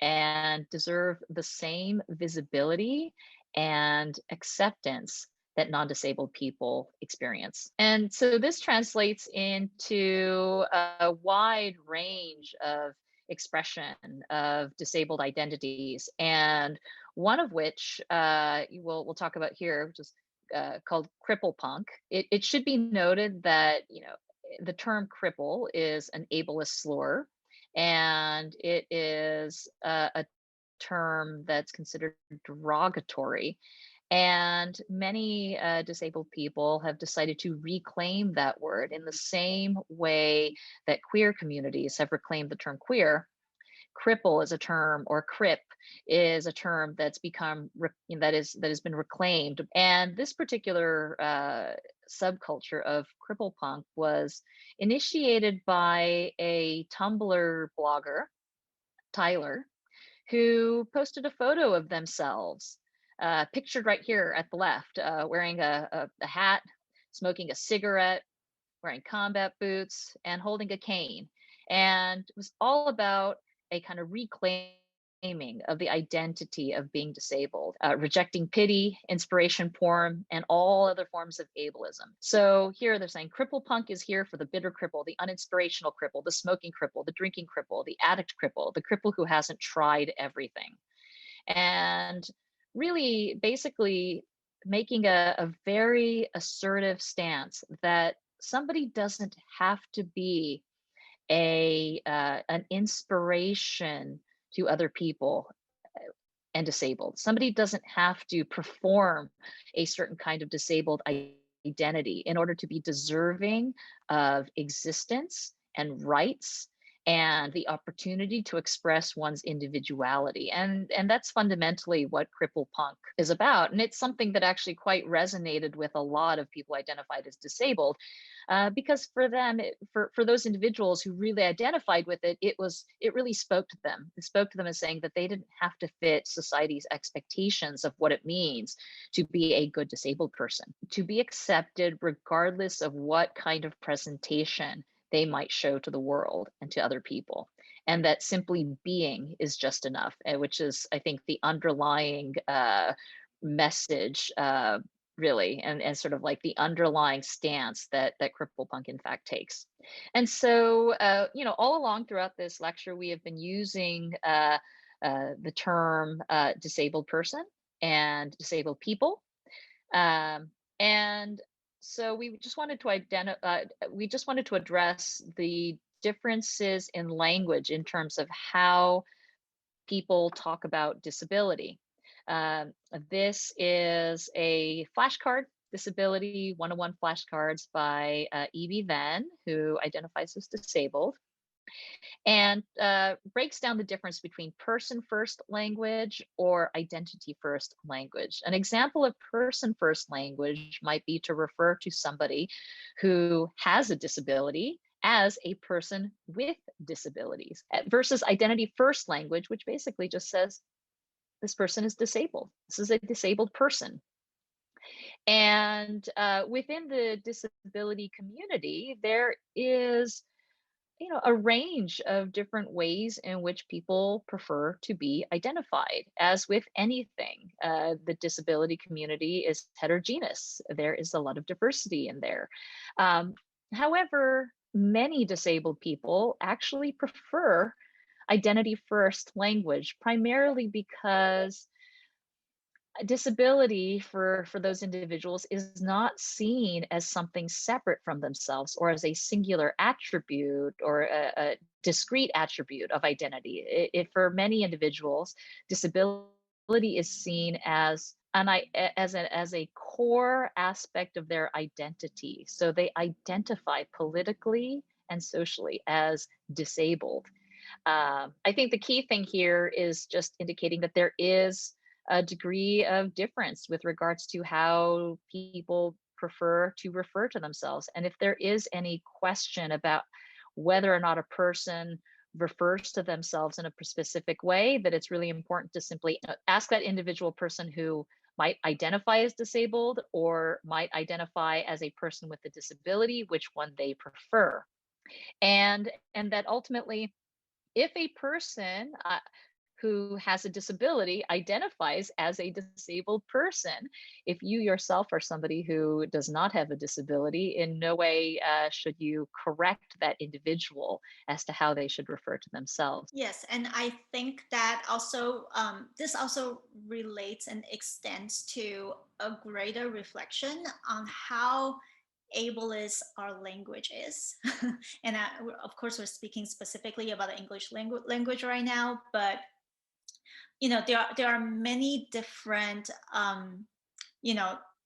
and deserve the same visibility and acceptance that non-disabled people experience. And so this translates into a wide range of expression of disabled identities, and one of which we'll talk about here, which is called cripple punk. It should be noted that the term cripple is an ableist slur, and it is a term that's considered derogatory. And many disabled people have decided to reclaim that word in the same way that queer communities have reclaimed the term queer. Cripple is a term, or crip is a term that's become that has been reclaimed. And this particular subculture of cripple punk was initiated by a Tumblr blogger, Tyler, who posted a photo of themselves, pictured right here at the left, wearing a hat, smoking a cigarette, wearing combat boots, and holding a cane. And it was all about a kind of reclaiming of the identity of being disabled, rejecting pity, inspiration porn, and all other forms of ableism. So here they're saying cripple punk is here for the bitter cripple, the uninspirational cripple, the smoking cripple, the drinking cripple, the addict cripple, the cripple who hasn't tried everything. And really basically making a very assertive stance that somebody doesn't have to be an inspiration to other people and disabled. Somebody doesn't have to perform a certain kind of disabled identity in order to be deserving of existence and rights and the opportunity to express one's individuality. And that's fundamentally what cripple punk is about. And it's something that actually quite resonated with a lot of people identified as disabled, because for them, for those individuals who really identified with it, it really spoke to them. It spoke to them as saying that they didn't have to fit society's expectations of what it means to be a good disabled person, to be accepted regardless of what kind of presentation they might show to the world and to other people, and that simply being is just enough, which is, I think, the underlying message, really, and sort of like the underlying stance that cripple punk in fact takes. And so, all along throughout this lecture, we have been using the term disabled person and disabled people, and so we just wanted to address the differences in language in terms of how people talk about disability. This is a flashcard, Disability 101 flashcards by Evie Van, who identifies as disabled, and breaks down the difference between person-first language or identity-first language. An example of person-first language might be to refer to somebody who has a disability as a person with disabilities versus identity-first language, which basically just says, this person is disabled. This is a disabled person. And within the disability community, there is a range of different ways in which people prefer to be identified. As with anything, the disability community is heterogeneous. There is a lot of diversity in there. However, many disabled people actually prefer identity first language, primarily because disability for those individuals is not seen as something separate from themselves or as a singular attribute or a discrete attribute of identity. For many individuals, disability is seen as a core aspect of their identity. So they identify politically and socially as disabled. I think the key thing here is just indicating that there is a degree of difference with regards to how people prefer to refer to themselves. And if there is any question about whether or not a person refers to themselves in a specific way, that it's really important to simply ask that individual person who might identify as disabled or might identify as a person with a disability, which one they prefer. And that ultimately, if a person who has a disability identifies as a disabled person, if you yourself are somebody who does not have a disability, in no way should you correct that individual as to how they should refer to themselves. Yes, and I think that also this also relates and extends to a greater reflection on how ableist our language is. And of course, we're speaking specifically about the English language right now, but there are many different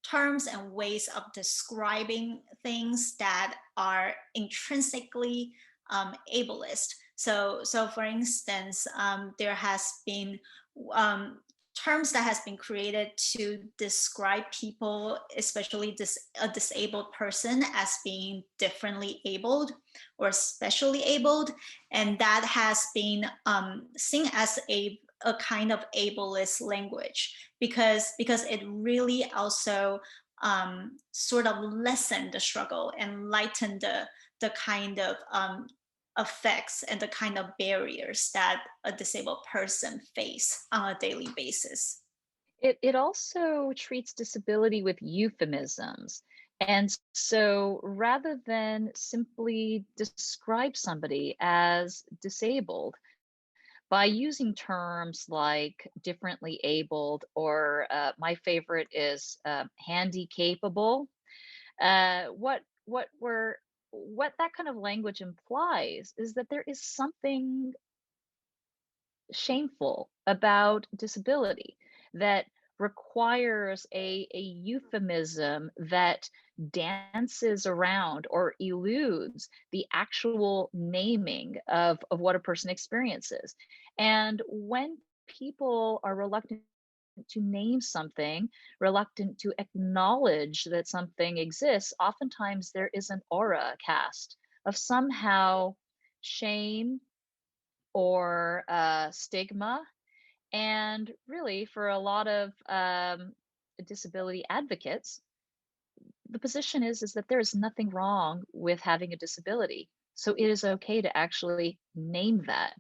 terms and ways of describing things that are intrinsically ableist. So for instance, there has been terms that has been created to describe people, especially a disabled person, as being differently abled or specially abled, and that has been seen as a kind of ableist language because it really also sort of lessened the struggle and lightened the kind of effects and the kind of barriers that a disabled person face on a daily basis. It also treats disability with euphemisms. And so rather than simply describe somebody as disabled, by using terms like differently abled, or my favorite is handy capable, what that kind of language implies is that there is something shameful about disability that requires a euphemism that dances around or eludes the actual naming of what a person experiences. And when people are reluctant to name something, reluctant to acknowledge that something exists, oftentimes there is an aura cast of somehow shame or stigma. And really, for a lot of disability advocates, the position is that there is nothing wrong with having a disability. So it is okay to actually name that.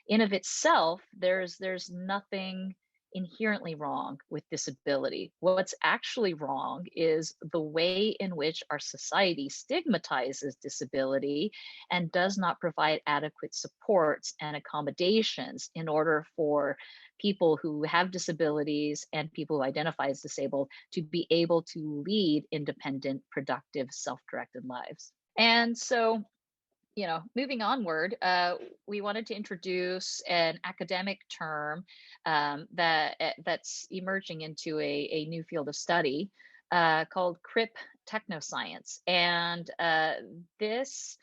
In of itself, there's nothing inherently wrong with disability. What's actually wrong is the way in which our society stigmatizes disability and does not provide adequate supports and accommodations in order for people who have disabilities and people who identify as disabled to be able to lead independent, productive, self-directed lives. And so moving onward, we wanted to introduce an academic term that's emerging into a new field of study called crip technoscience. And this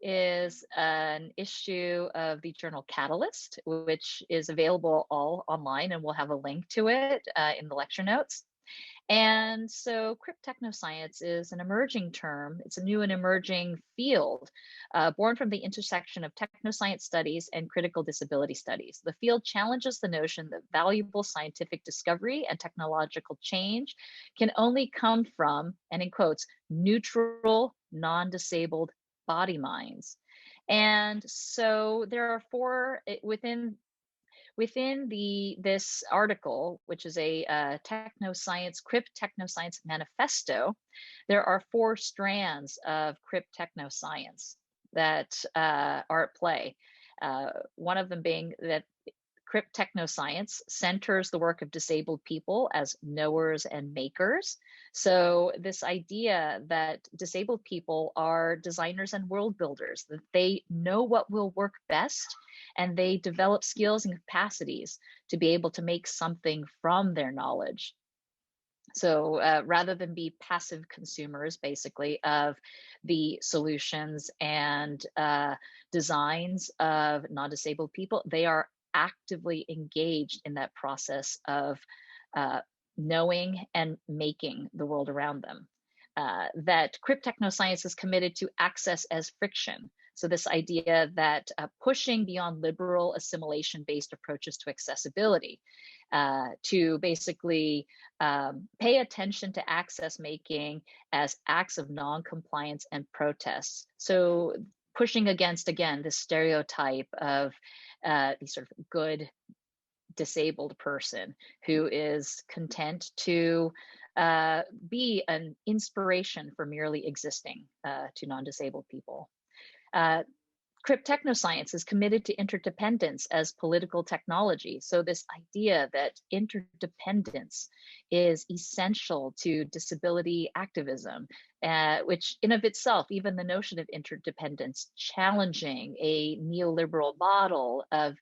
is an issue of the journal Catalyst, which is available all online, and we'll have a link to it in the lecture notes. And so cryptechnoscience is an emerging term. It's a new and emerging field born from the intersection of technoscience studies and critical disability studies. The field challenges the notion that valuable scientific discovery and technological change can only come from, and in quotes, neutral, non-disabled body minds. And so there are four within this article, which is a Crypt Technoscience Manifesto. There are four strands of Crypt Technoscience that are at play. One of them being that Crypt Technoscience centers the work of disabled people as knowers and makers. So this idea that disabled people are designers and world builders, that they know what will work best, and they develop skills and capacities to be able to make something from their knowledge. So rather than be passive consumers, basically, of the solutions and designs of non-disabled people, they are actively engaged in that process of knowing and making the world around them. That crypt technoscience is committed to access as friction. So this idea that pushing beyond liberal assimilation-based approaches to accessibility, to basically pay attention to access making as acts of non-compliance and protests. So pushing against, again, this stereotype of the sort of good disabled person who is content to be an inspiration for merely existing to non-disabled people. Crypt technoscience is committed to interdependence as political technology. So this idea that interdependence is essential to disability activism, which in of itself, even the notion of interdependence, challenging a neoliberal model of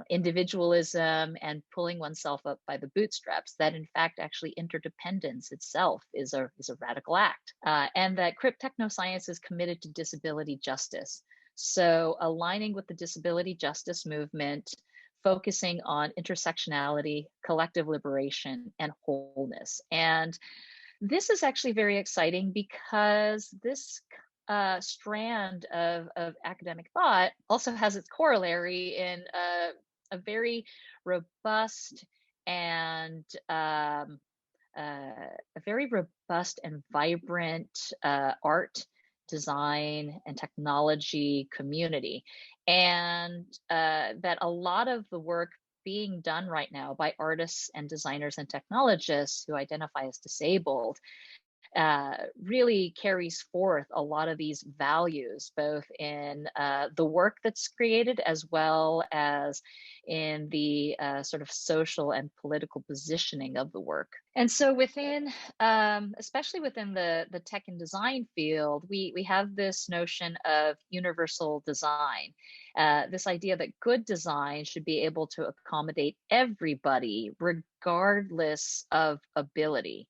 individualism and pulling oneself up by the bootstraps, that in fact actually interdependence itself is a radical act. And that crypt technoscience is committed to disability justice. So aligning with the disability justice movement, focusing on intersectionality, collective liberation, and wholeness. And this is actually very exciting because this strand of academic thought also has its corollary in a very robust and vibrant art, design, and technology community. And that a lot of the work being done right now by artists and designers and technologists who identify as disabled really carries forth a lot of these values, both in the work that's created as well as in the sort of social and political positioning of the work. And so within, especially within the tech and design field, we have this notion of universal design, this idea that good design should be able to accommodate everybody regardless of ability.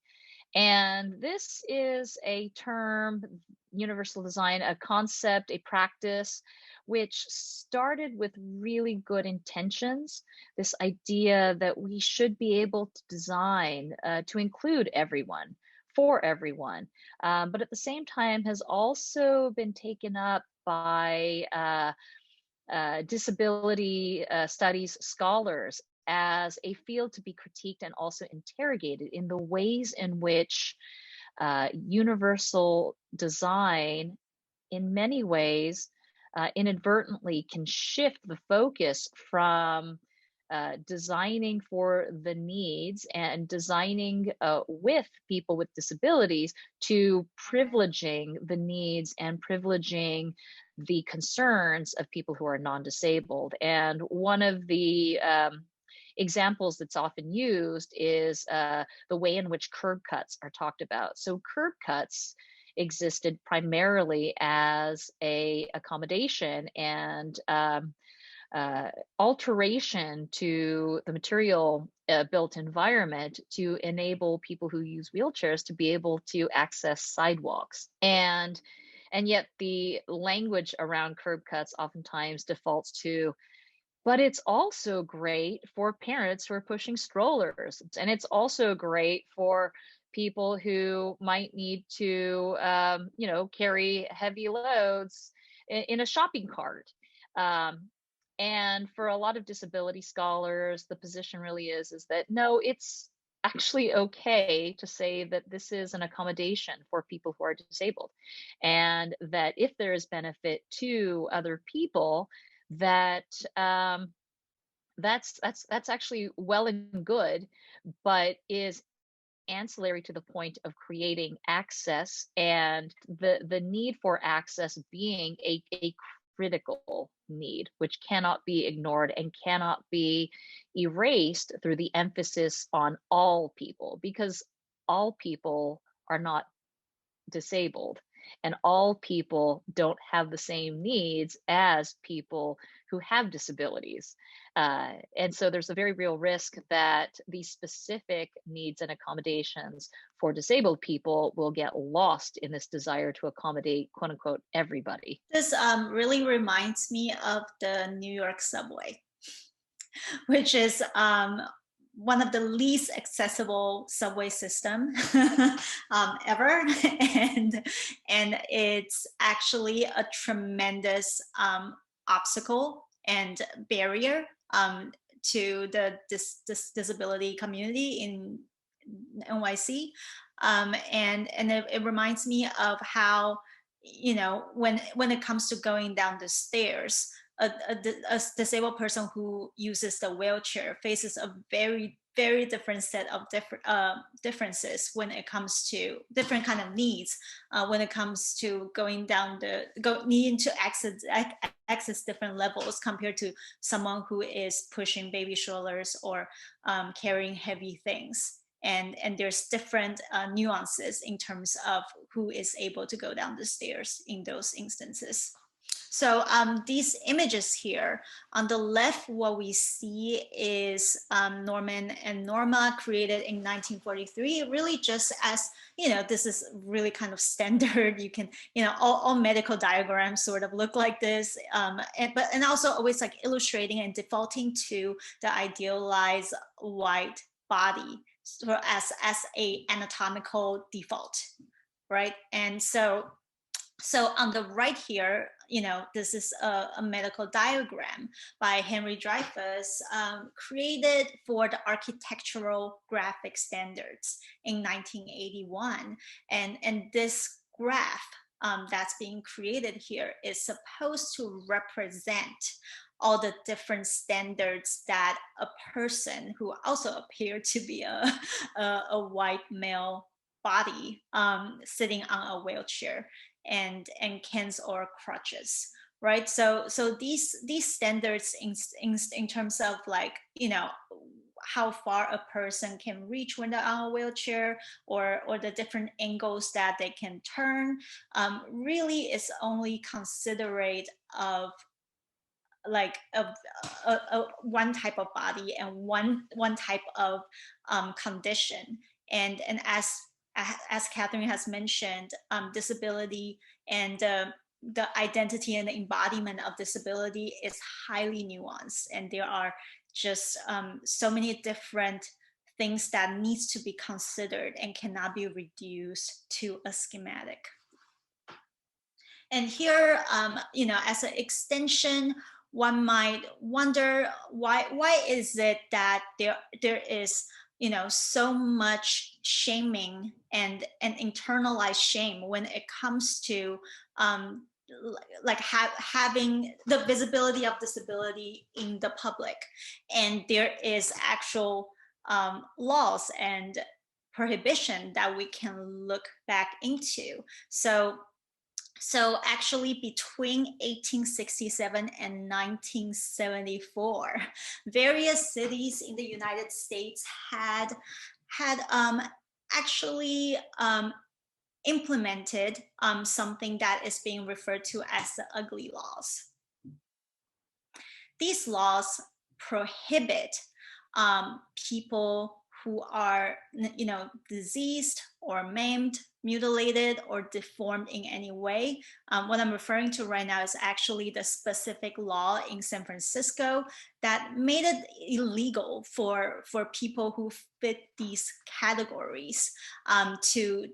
And this is a term, universal design, a concept, a practice, which started with really good intentions. This idea that we should be able to design to include everyone, for everyone, but at the same time has also been taken up by disability studies scholars as a field to be critiqued and also interrogated in the ways in which universal design, in many ways, inadvertently can shift the focus from designing for the needs and designing with people with disabilities to privileging the needs and privileging the concerns of people who are non-disabled. And one of the examples that's often used is the way in which curb cuts are talked about. So curb cuts existed primarily as a accommodation and alteration to the material built environment to enable people who use wheelchairs to be able to access sidewalks. And yet the language around curb cuts oftentimes defaults to, but it's also great for parents who are pushing strollers. And it's also great for people who might need to, carry heavy loads in a shopping cart. And for a lot of disability scholars, the position really is that no, it's actually okay to say that this is an accommodation for people who are disabled, and that if there is benefit to other people, that that's actually well and good, but is ancillary to the point of creating access, and the need for access being a critical need, which cannot be ignored and cannot be erased through the emphasis on all people, because all people are not disabled and all people don't have the same needs as people who have disabilities. And so there's a very real risk that these specific needs and accommodations for disabled people will get lost in this desire to accommodate, quote unquote, everybody. This really reminds me of the New York subway, which is one of the least accessible subway system ever, and it's actually a tremendous obstacle and barrier to the disability community in NYC, and it reminds me of how, you know, when it comes to going down the stairs, a disabled person who uses the wheelchair faces a very different set of differences when it comes to different kind of needs when it comes to going down needing to access different levels compared to someone who is pushing baby strollers or carrying heavy things. And there's different nuances in terms of who is able to go down the stairs in those instances. So these images here, on the left, what we see is Norman and Norma, created in 1943, really just as, you know, this is really kind of standard. You can, you know, all medical diagrams sort of look like this, and also always like illustrating and defaulting to the idealized white body as a anatomical default, right? And so on the right here, you know, this is a medical diagram by Henry Dreyfuss, created for the architectural graphic standards in 1981. And this graph that's being created here is supposed to represent all the different standards that a person who also appeared to be a white male body sitting on a wheelchair and canes or crutches, right? So these standards in terms of, like, you know, how far a person can reach when they're on a wheelchair, or the different angles that they can turn, really is only considerate of like a one type of body and one type of condition. And as Catherine has mentioned, disability and the identity and the embodiment of disability is highly nuanced, and there are just so many different things that needs to be considered and cannot be reduced to a schematic. And here, you know, as an extension, one might wonder why is it that there is, you know, so much shaming and internalized shame when it comes to like having the visibility of disability in the public, and there is actual laws and prohibition that we can look back into. So actually, between 1867 and 1974, various cities in the United States had actually implemented something that is being referred to as the ugly laws. These laws prohibit people who are, diseased or maimed, mutilated, or deformed in any way. What I'm referring to right now is actually the specific law in San Francisco that made it illegal for people who fit these categories to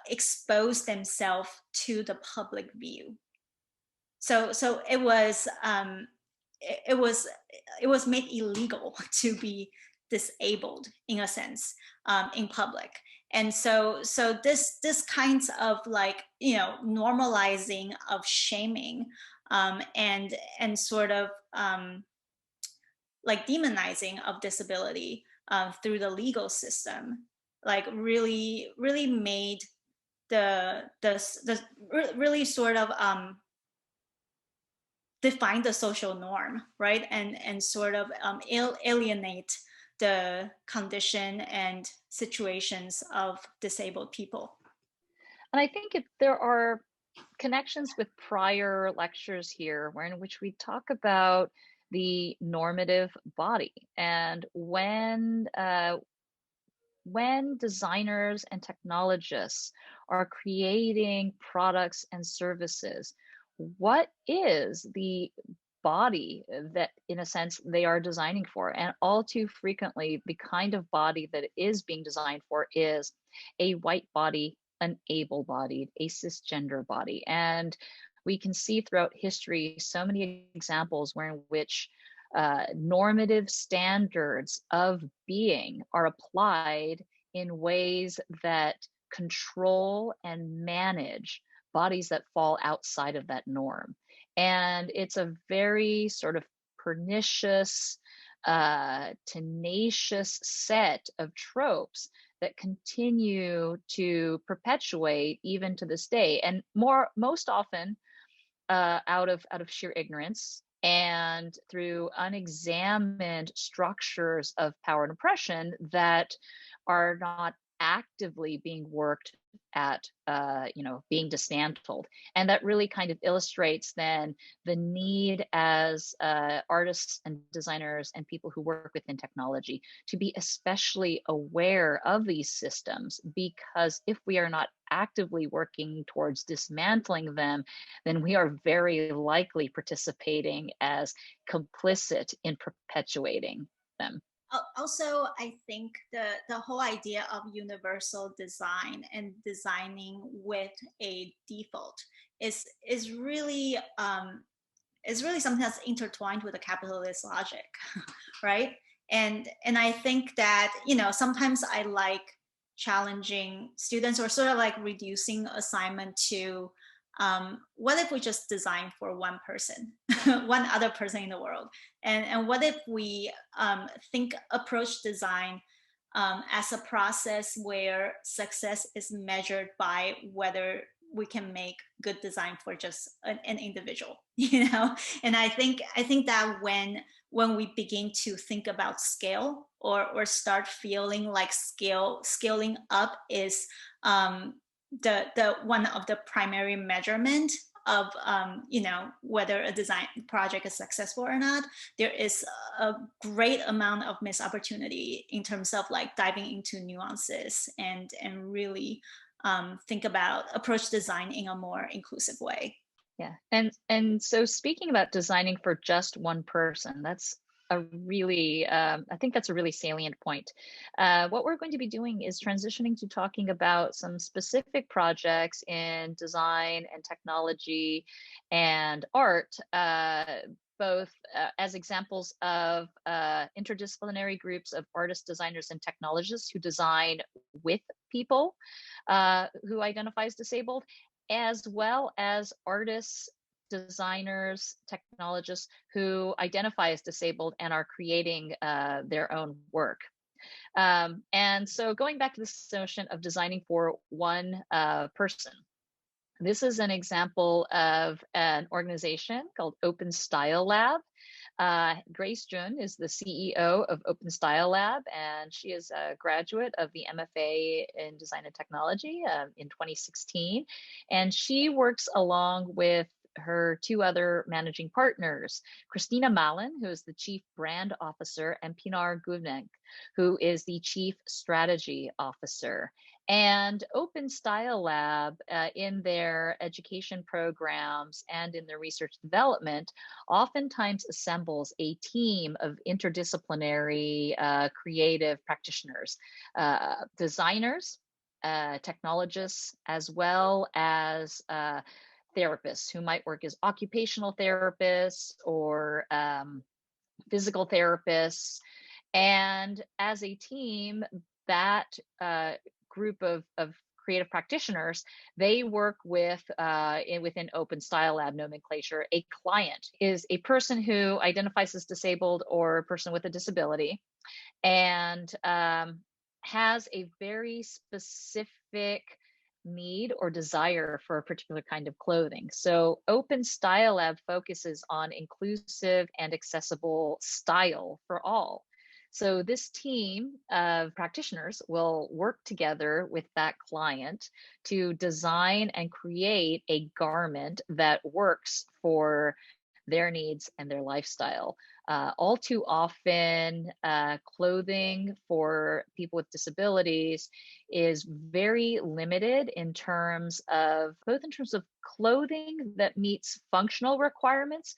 expose themselves to the public view. So it was made illegal to be disabled in a sense in public. And so this kinds of normalizing of shaming and sort of demonizing of disability through the legal system really made the really sort of define the social norm, right? And sort of alienate the condition and situations of disabled people. And I think there are connections with prior lectures here in which we talk about the normative body, and when designers and technologists are creating products and services, what is the body that, in a sense, they are designing for? And all too frequently, the kind of body that is being designed for is a white body, an able-bodied, a cisgender body. And we can see throughout history so many examples in which normative standards of being are applied in ways that control and manage bodies that fall outside of that norm. And it's a very sort of pernicious, tenacious set of tropes that continue to perpetuate even to this day, and most often out of sheer ignorance and through unexamined structures of power and oppression that are not actively being worked at, being dismantled. And that really kind of illustrates then the need as artists and designers and people who work within technology to be especially aware of these systems, because if we are not actively working towards dismantling them, then we are very likely participating as complicit in perpetuating them. Also, I think the whole idea of universal design and designing with a default is really something that's intertwined with the capitalist logic, right? And I think that sometimes I like challenging students, or sort of like reducing assignment to what if we just design for one person, one other person in the world? And what if we approach design as a process where success is measured by whether we can make good design for just an individual, And I think that when we begin to think about scale, or start feeling like scaling up is the one of the primary measurement of whether a design project is successful or not, there is a great amount of missed opportunity in terms of diving into nuances and really approach design in a more inclusive way. Yeah, and so speaking about designing for just one person, that's a really, I think that's a really salient point. What we're going to be doing is transitioning to talking about some specific projects in design and technology and art, both as examples of interdisciplinary groups of artists, designers, and technologists who design with people who identify as disabled, as well as artists, designers, technologists who identify as disabled and are creating their own work. And so going back to this notion of designing for one person, this is an example of an organization called Open Style Lab. Grace Jun is the CEO of Open Style Lab, and she is a graduate of the MFA in Design and Technology in 2016. And she works along with her two other managing partners, Christina Malin, who is the Chief Brand Officer, and Pinar Guvnik, who is the Chief Strategy Officer. And Open Style Lab, in their education programs and in their research development, oftentimes assembles a team of interdisciplinary creative practitioners, designers, technologists, as well as therapists who might work as occupational therapists or physical therapists. And as a team, that group of creative practitioners, they work with, within Open Style Lab nomenclature, a client is a person who identifies as disabled or a person with a disability and has a very specific need or desire for a particular kind of clothing. So Open Style Lab focuses on inclusive and accessible style for all. So this team of practitioners will work together with that client to design and create a garment that works for their needs and their lifestyle. All too often, clothing for people with disabilities is very limited in terms of both in terms of clothing that meets functional requirements,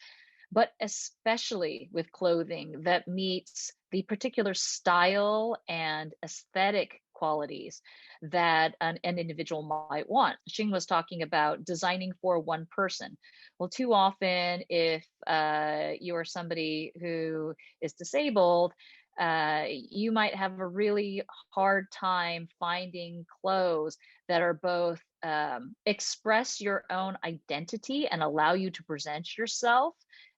but especially with clothing that meets the particular style and aesthetic qualities that an individual might want. Xing was talking about designing for one person. Well, too often, if you are somebody who is disabled, you might have a really hard time finding clothes that are both express your own identity and allow you to present yourself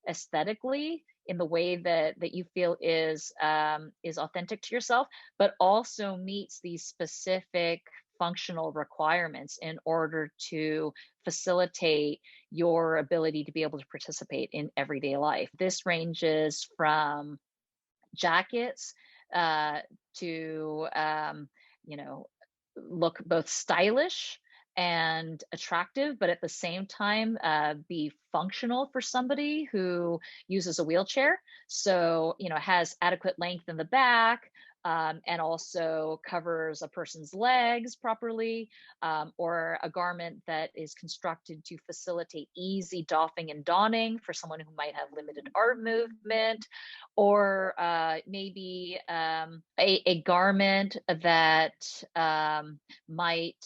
aesthetically in the way that you feel is authentic to yourself, but also meets these specific functional requirements in order to facilitate your ability to be able to participate in everyday life. This ranges from jackets to look both stylish and attractive, but at the same time be functional for somebody who uses a wheelchair. So, has adequate length in the back, and also covers a person's legs properly, or a garment that is constructed to facilitate easy doffing and donning for someone who might have limited arm movement, or maybe a garment that might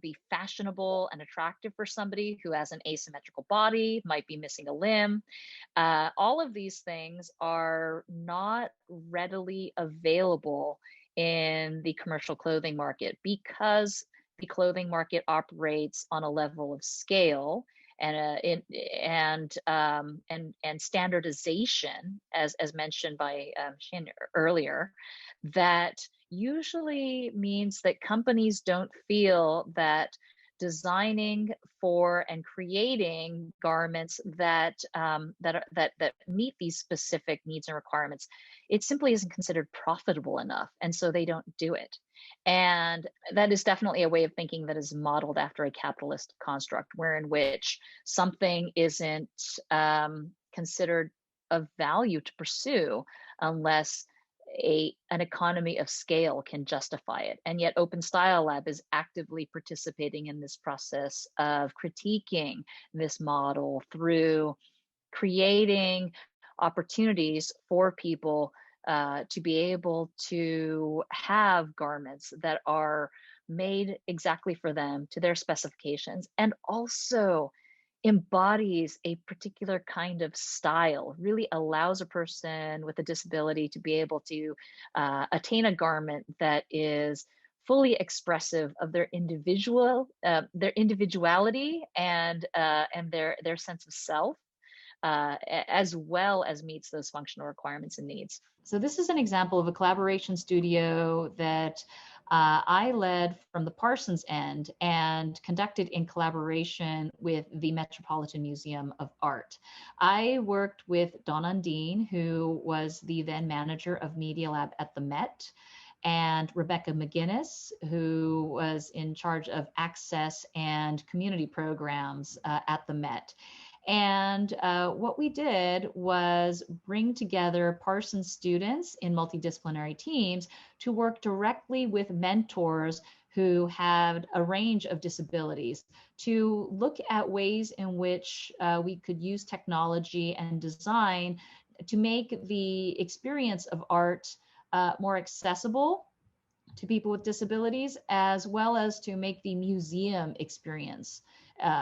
be fashionable and attractive for somebody who has an asymmetrical body, might be missing a limb. All of these things are not readily available in the commercial clothing market because the clothing market operates on a level of scale and standardization, as mentioned by Shin earlier, that usually means that companies don't feel that designing for and creating garments that meet these specific needs and requirements, it simply isn't considered profitable enough, and so they don't do it. And that is definitely a way of thinking that is modeled after a capitalist construct, wherein which something isn't considered of value to pursue unless an economy of scale can justify it. And yet Open Style Lab is actively participating in this process of critiquing this model through creating opportunities for people to be able to have garments that are made exactly for them, to their specifications, and also embodies a particular kind of style, really allows a person with a disability to be able to attain a garment that is fully expressive of their individuality and their sense of self, as well as meets those functional requirements and needs. So this is an example of a collaboration studio that I led from the Parsons end and conducted in collaboration with the Metropolitan Museum of Art. I worked with Dawn Undine, who was the then manager of Media Lab at the Met, and Rebecca McGinnis, who was in charge of access and community programs at the Met. And what we did was bring together Parsons students in multidisciplinary teams to work directly with mentors who had a range of disabilities to look at ways in which we could use technology and design to make the experience of art more accessible to people with disabilities, as well as to make the museum experience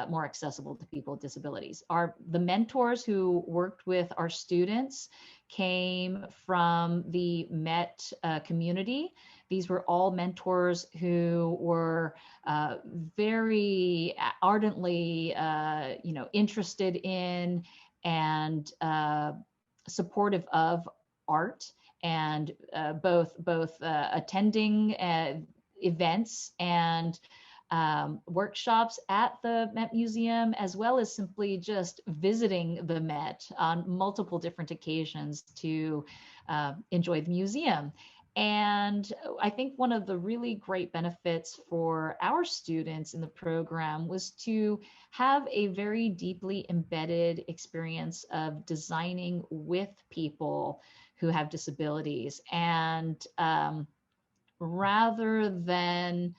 more accessible to people with disabilities. The mentors who worked with our students came from the Met community. These were all mentors who were very ardently, interested in and supportive of art, and both attending events and workshops at the Met Museum, as well as simply just visiting the Met on multiple different occasions to enjoy the museum. And I think one of the really great benefits for our students in the program was to have a very deeply embedded experience of designing with people who have disabilities. And rather than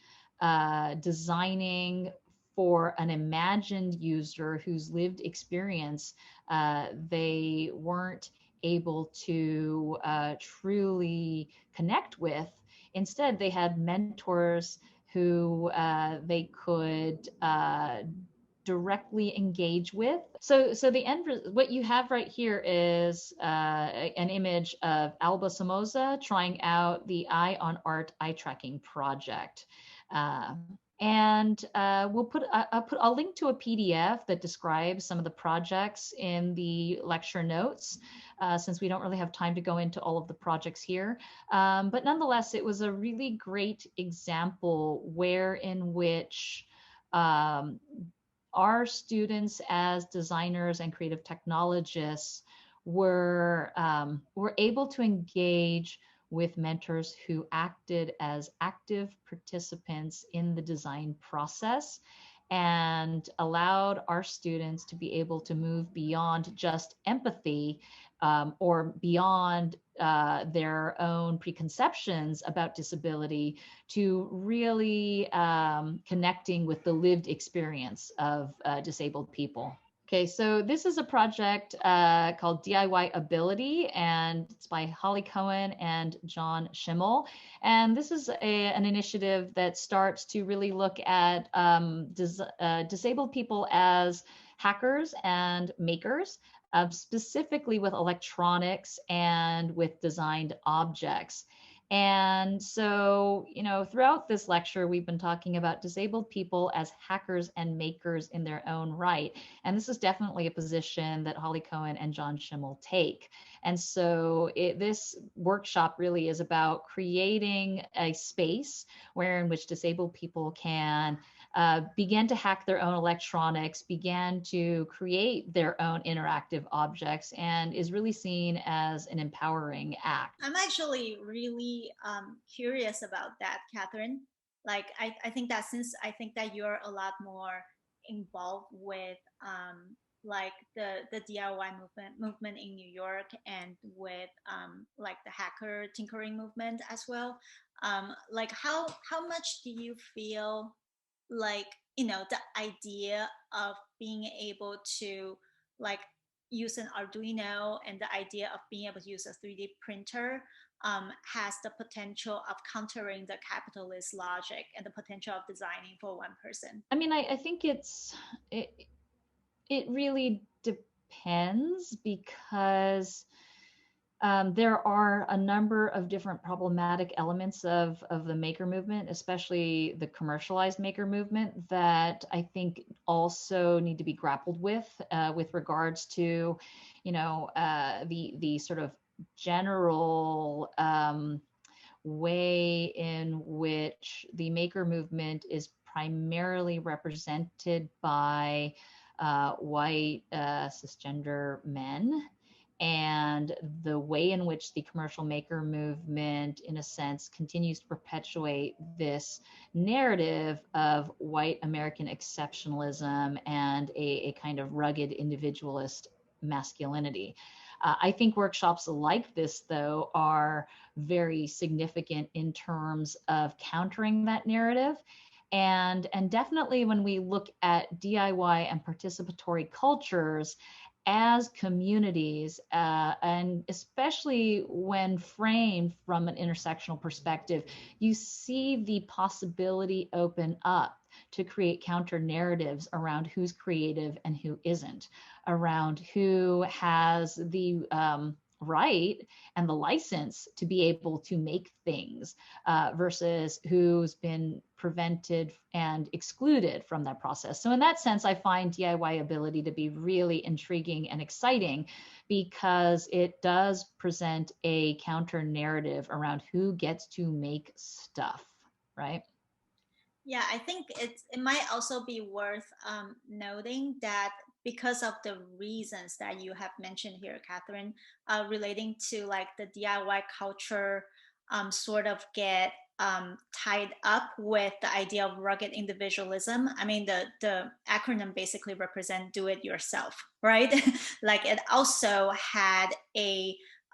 designing for an imagined user whose lived experience they weren't able to truly connect with, instead they had mentors who they could directly engage with. So the end, what you have right here is an image of Alba Somoza trying out the Eye on Art eye tracking project. And I'll link to a PDF that describes some of the projects in the lecture notes, since we don't really have time to go into all of the projects here. But nonetheless, it was a really great example in which our students as designers and creative technologists were able to engage with mentors who acted as active participants in the design process and allowed our students to be able to move beyond just empathy or beyond their own preconceptions about disability to really connecting with the lived experience of disabled people. Okay, so this is a project called DIY-ability, and it's by Holly Cohen and John Schimmel. And this is an initiative that starts to really look at disabled people as hackers and makers, specifically with electronics and with designed objects. And so, throughout this lecture, we've been talking about disabled people as hackers and makers in their own right. And this is definitely a position that Holly Cohen and John Schimmel take. And so this workshop really is about creating a space in which disabled people can began to hack their own electronics, began to create their own interactive objects, and is really seen as an empowering act. I'm actually really curious about that, Catherine. Like, I think that you're a lot more involved with like the DIY movement in New York, and with like the hacker tinkering movement as well. Like, how much do you feel like, the idea of being able to like use an Arduino, and the idea of being able to use a 3D printer has the potential of countering the capitalist logic and the potential of designing for one person? I mean, I think it really depends, because there are a number of different problematic elements of the maker movement, especially the commercialized maker movement, that I think also need to be grappled with regards to, the sort of general way in which the maker movement is primarily represented by white cisgender men, and the way in which the commercial maker movement, in a sense, continues to perpetuate this narrative of white American exceptionalism and a kind of rugged individualist masculinity. I think workshops like this, though, are very significant in terms of countering that narrative. And definitely when we look at DIY and participatory cultures as communities, and especially when framed from an intersectional perspective, you see the possibility open up to create counter narratives around who's creative and who isn't, around who has the right and the license to be able to make things versus who's been prevented and excluded from that process. So in that sense, I find DIY ability to be really intriguing and exciting because it does present a counter narrative around who gets to make stuff, right? Yeah, I think it might also be worth noting that because of the reasons that you have mentioned here, Catherine, relating to like the DIY culture sort of get tied up with the idea of rugged individualism. I mean, the acronym basically represent do it yourself, right? Like it also had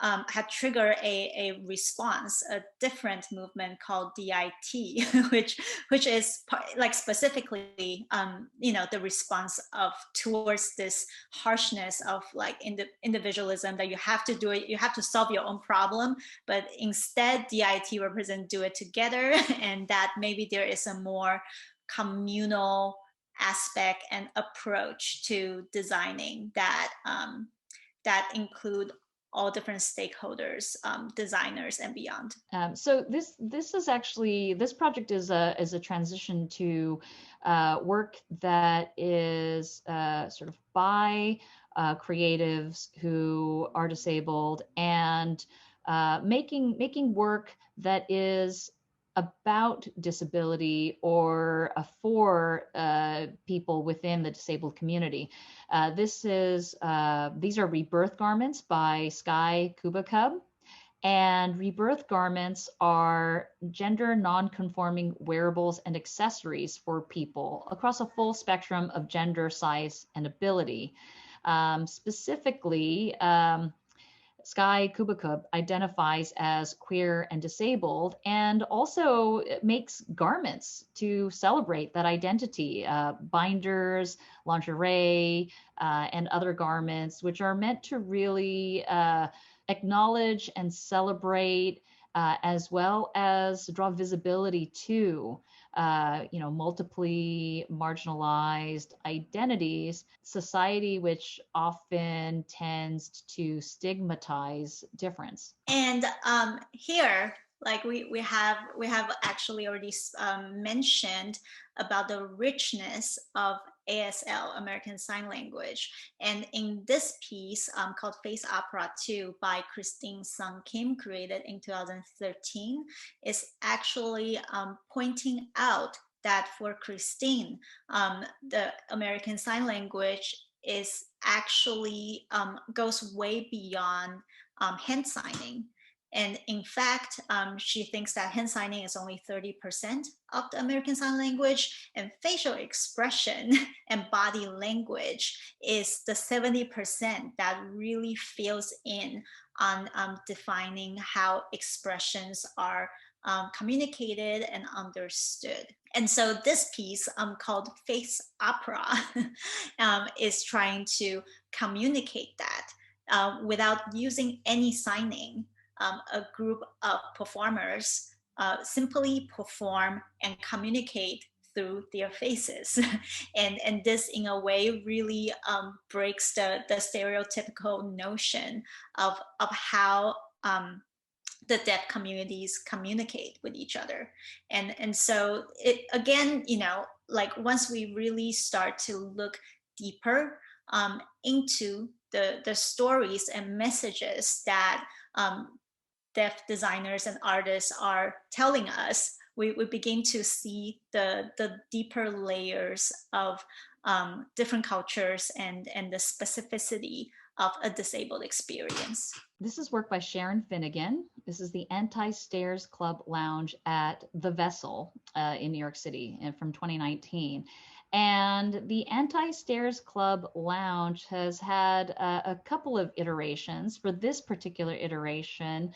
had triggered a response, a different movement called DIT, which is like specifically, the response of towards this harshness of like individualism, that you have to do it, you have to solve your own problem, but instead DIT represent do it together, and that maybe there is a more communal aspect and approach to designing that that include all different stakeholders, designers, and beyond. So this project is a transition to work that is sort of by creatives who are disabled, and making work that is about disability or for people within the disabled community. These are Rebirth Garments by Sky Kubacub. And rebirth garments are gender non-conforming wearables and accessories for people across a full spectrum of gender, size, and ability. Specifically, Sky Kubacub identifies as queer and disabled, and also makes garments to celebrate that identity, binders, lingerie, and other garments, which are meant to really acknowledge and celebrate, as well as draw visibility to multiply marginalized identities, society which often tends to stigmatize difference. And here, like we have actually already mentioned about the richness of ASL, American Sign Language. And in this piece called Face Opera 2 by Christine Sung Kim, created in 2013, is actually pointing out that for Christine, the American Sign Language is actually goes way beyond hand signing. And in fact, she thinks that hand signing is only 30% of the American Sign Language, and facial expression and body language is the 70% that really fills in on defining how expressions are communicated and understood. And so this piece called Face Opera is trying to communicate that without using any signing. A group of performers simply perform and communicate through their faces. and this in a way really breaks the stereotypical notion of how the deaf communities communicate with each other. And so it again, like once we really start to look deeper into the stories and messages that deaf designers and artists are telling us, we begin to see the deeper layers of different cultures and the specificity of a disabled experience. This is work by Sharon Finnegan. This is the Anti-Stairs Club Lounge at The Vessel in New York City and from 2019. And the Anti-Stairs Club Lounge has had a couple of iterations. For this particular iteration,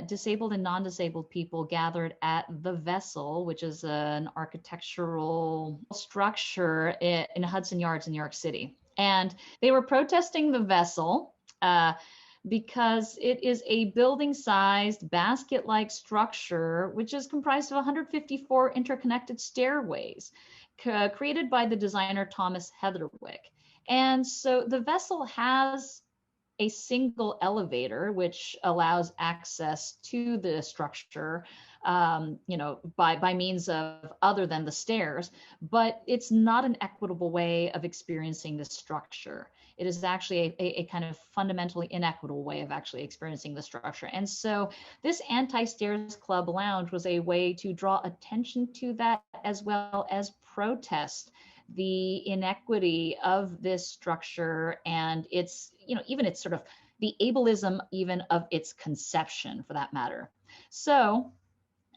disabled and non-disabled people gathered at The Vessel, which is an architectural structure in Hudson Yards in New York City. And they were protesting The Vessel because it is a building-sized basket-like structure, which is comprised of 154 interconnected stairways created by the designer Thomas Heatherwick. And so The Vessel has a single elevator, which allows access to the structure, by means of other than the stairs, but it's not an equitable way of experiencing the structure. It is actually a kind of fundamentally inequitable way of actually experiencing the structure. And so this Anti-Stairs Club Lounge was a way to draw attention to that, as well as protest the inequity of this structure and its, even its sort of the ableism even of its conception, for that matter. So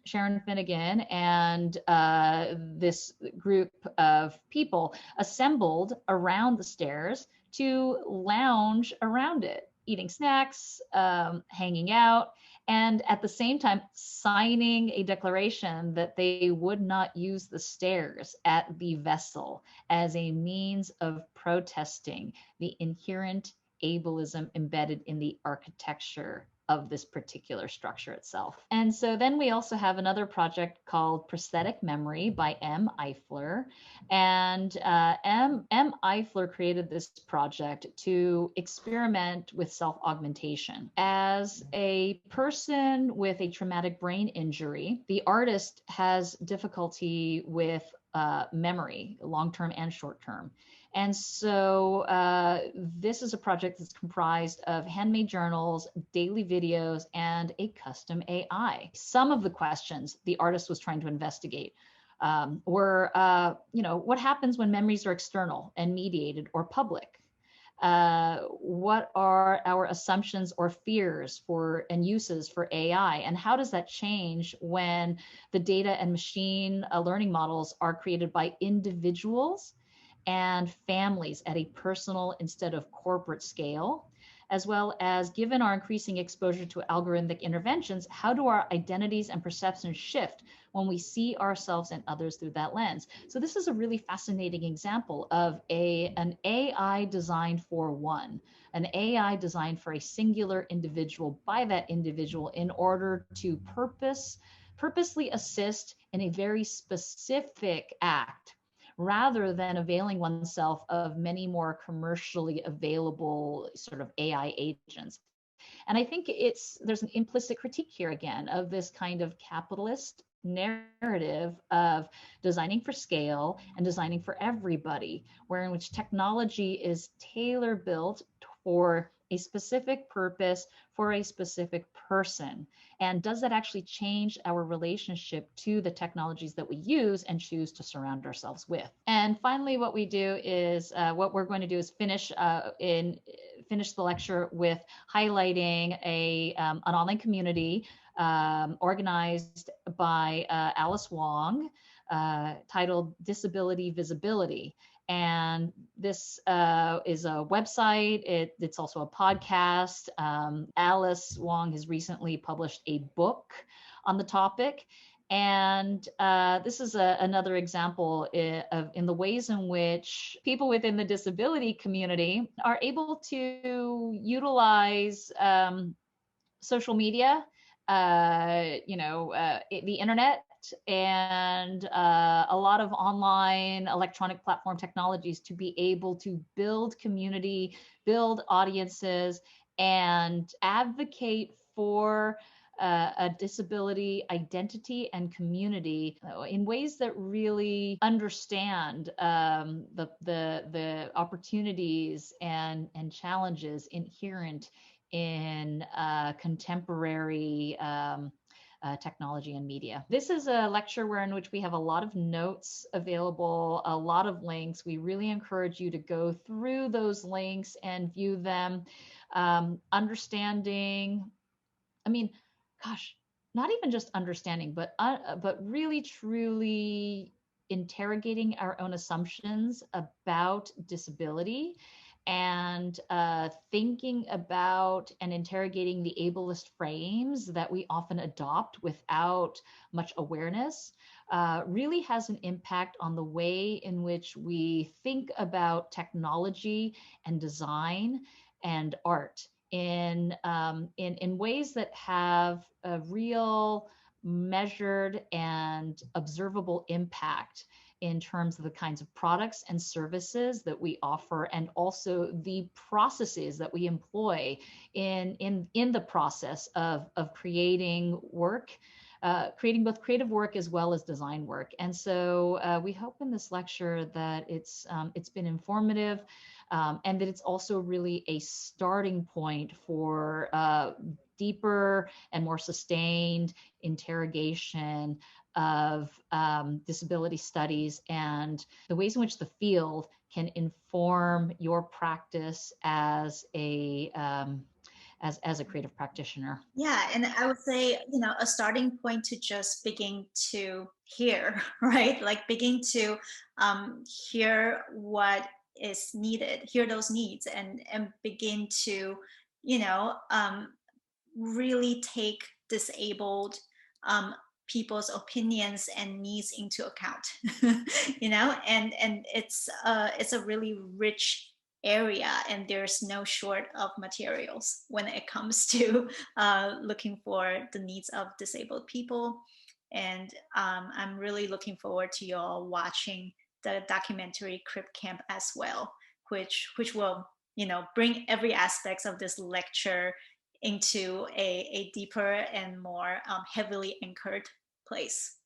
Sharon Finnegan and this group of people assembled around the stairs to lounge around it, eating snacks, hanging out, and at the same time signing a declaration that they would not use the stairs at The Vessel as a means of protesting the inherent ableism embedded in the architecture of this particular structure itself. And so then we also have another project called Prosthetic Memory by M. Eifler. And M. Eifler created this project to experiment with self-augmentation. As a person with a traumatic brain injury, the artist has difficulty with memory, long-term and short-term. And so this is a project that's comprised of handmade journals, daily videos, and a custom AI. Some of the questions the artist was trying to investigate were, what happens when memories are external and mediated or public? What are our assumptions or fears for and uses for AI? And how does that change when the data and machine learning models are created by individuals and families at a personal instead of corporate scale, as well as, given our increasing exposure to algorithmic interventions, how do our identities and perceptions shift when we see ourselves and others through that lens? So this is a really fascinating example of an AI designed for one, an AI designed for a singular individual by that individual in order to purposely assist in a very specific act, rather than availing oneself of many more commercially available sort of AI agents. And I think there's an implicit critique here again of this kind of capitalist narrative of designing for scale and designing for everybody, in which technology is tailor built for a specific purpose for a specific person. And does that actually change our relationship to the technologies that we use and choose to surround ourselves with? And finally, what we're going to do is finish the lecture with highlighting an online community organized by Alice Wong, titled Disability Visibility. And this is a website. It's also a podcast. Alice Wong has recently published a book on the topic. And this is another example in the ways in which people within the disability community are able to utilize social media, the internet, and a lot of online electronic platform technologies to be able to build community, build audiences, and advocate for a disability identity and community in ways that really understand the opportunities and challenges inherent in contemporary technology and media. This is a lecture in which we have a lot of notes available, a lot of links. We really encourage you to go through those links and view them. Understanding, I mean, gosh, not even just understanding, but really truly interrogating our own assumptions about disability, and thinking about and interrogating the ableist frames that we often adopt without much awareness, really has an impact on the way in which we think about technology and design and art in ways that have a real measured and observable impact in terms of the kinds of products and services that we offer, and also the processes that we employ in the process of creating work, creating both creative work as well as design work. And so we hope in this lecture that it's been informative, and that it's also really a starting point for deeper and more sustained interrogation of disability studies and the ways in which the field can inform your practice as a creative practitioner. Yeah, and I would say, a starting point to just begin to hear, right? Like begin to hear what is needed, hear those needs, and begin to, you know, um, really take disabled people's opinions and needs into account. And it's a really rich area, and there's no short of materials when it comes to looking for the needs of disabled people. And I'm really looking forward to you all watching the documentary Crip Camp as well, which will bring every aspect of this lecture into a deeper and more heavily anchored place.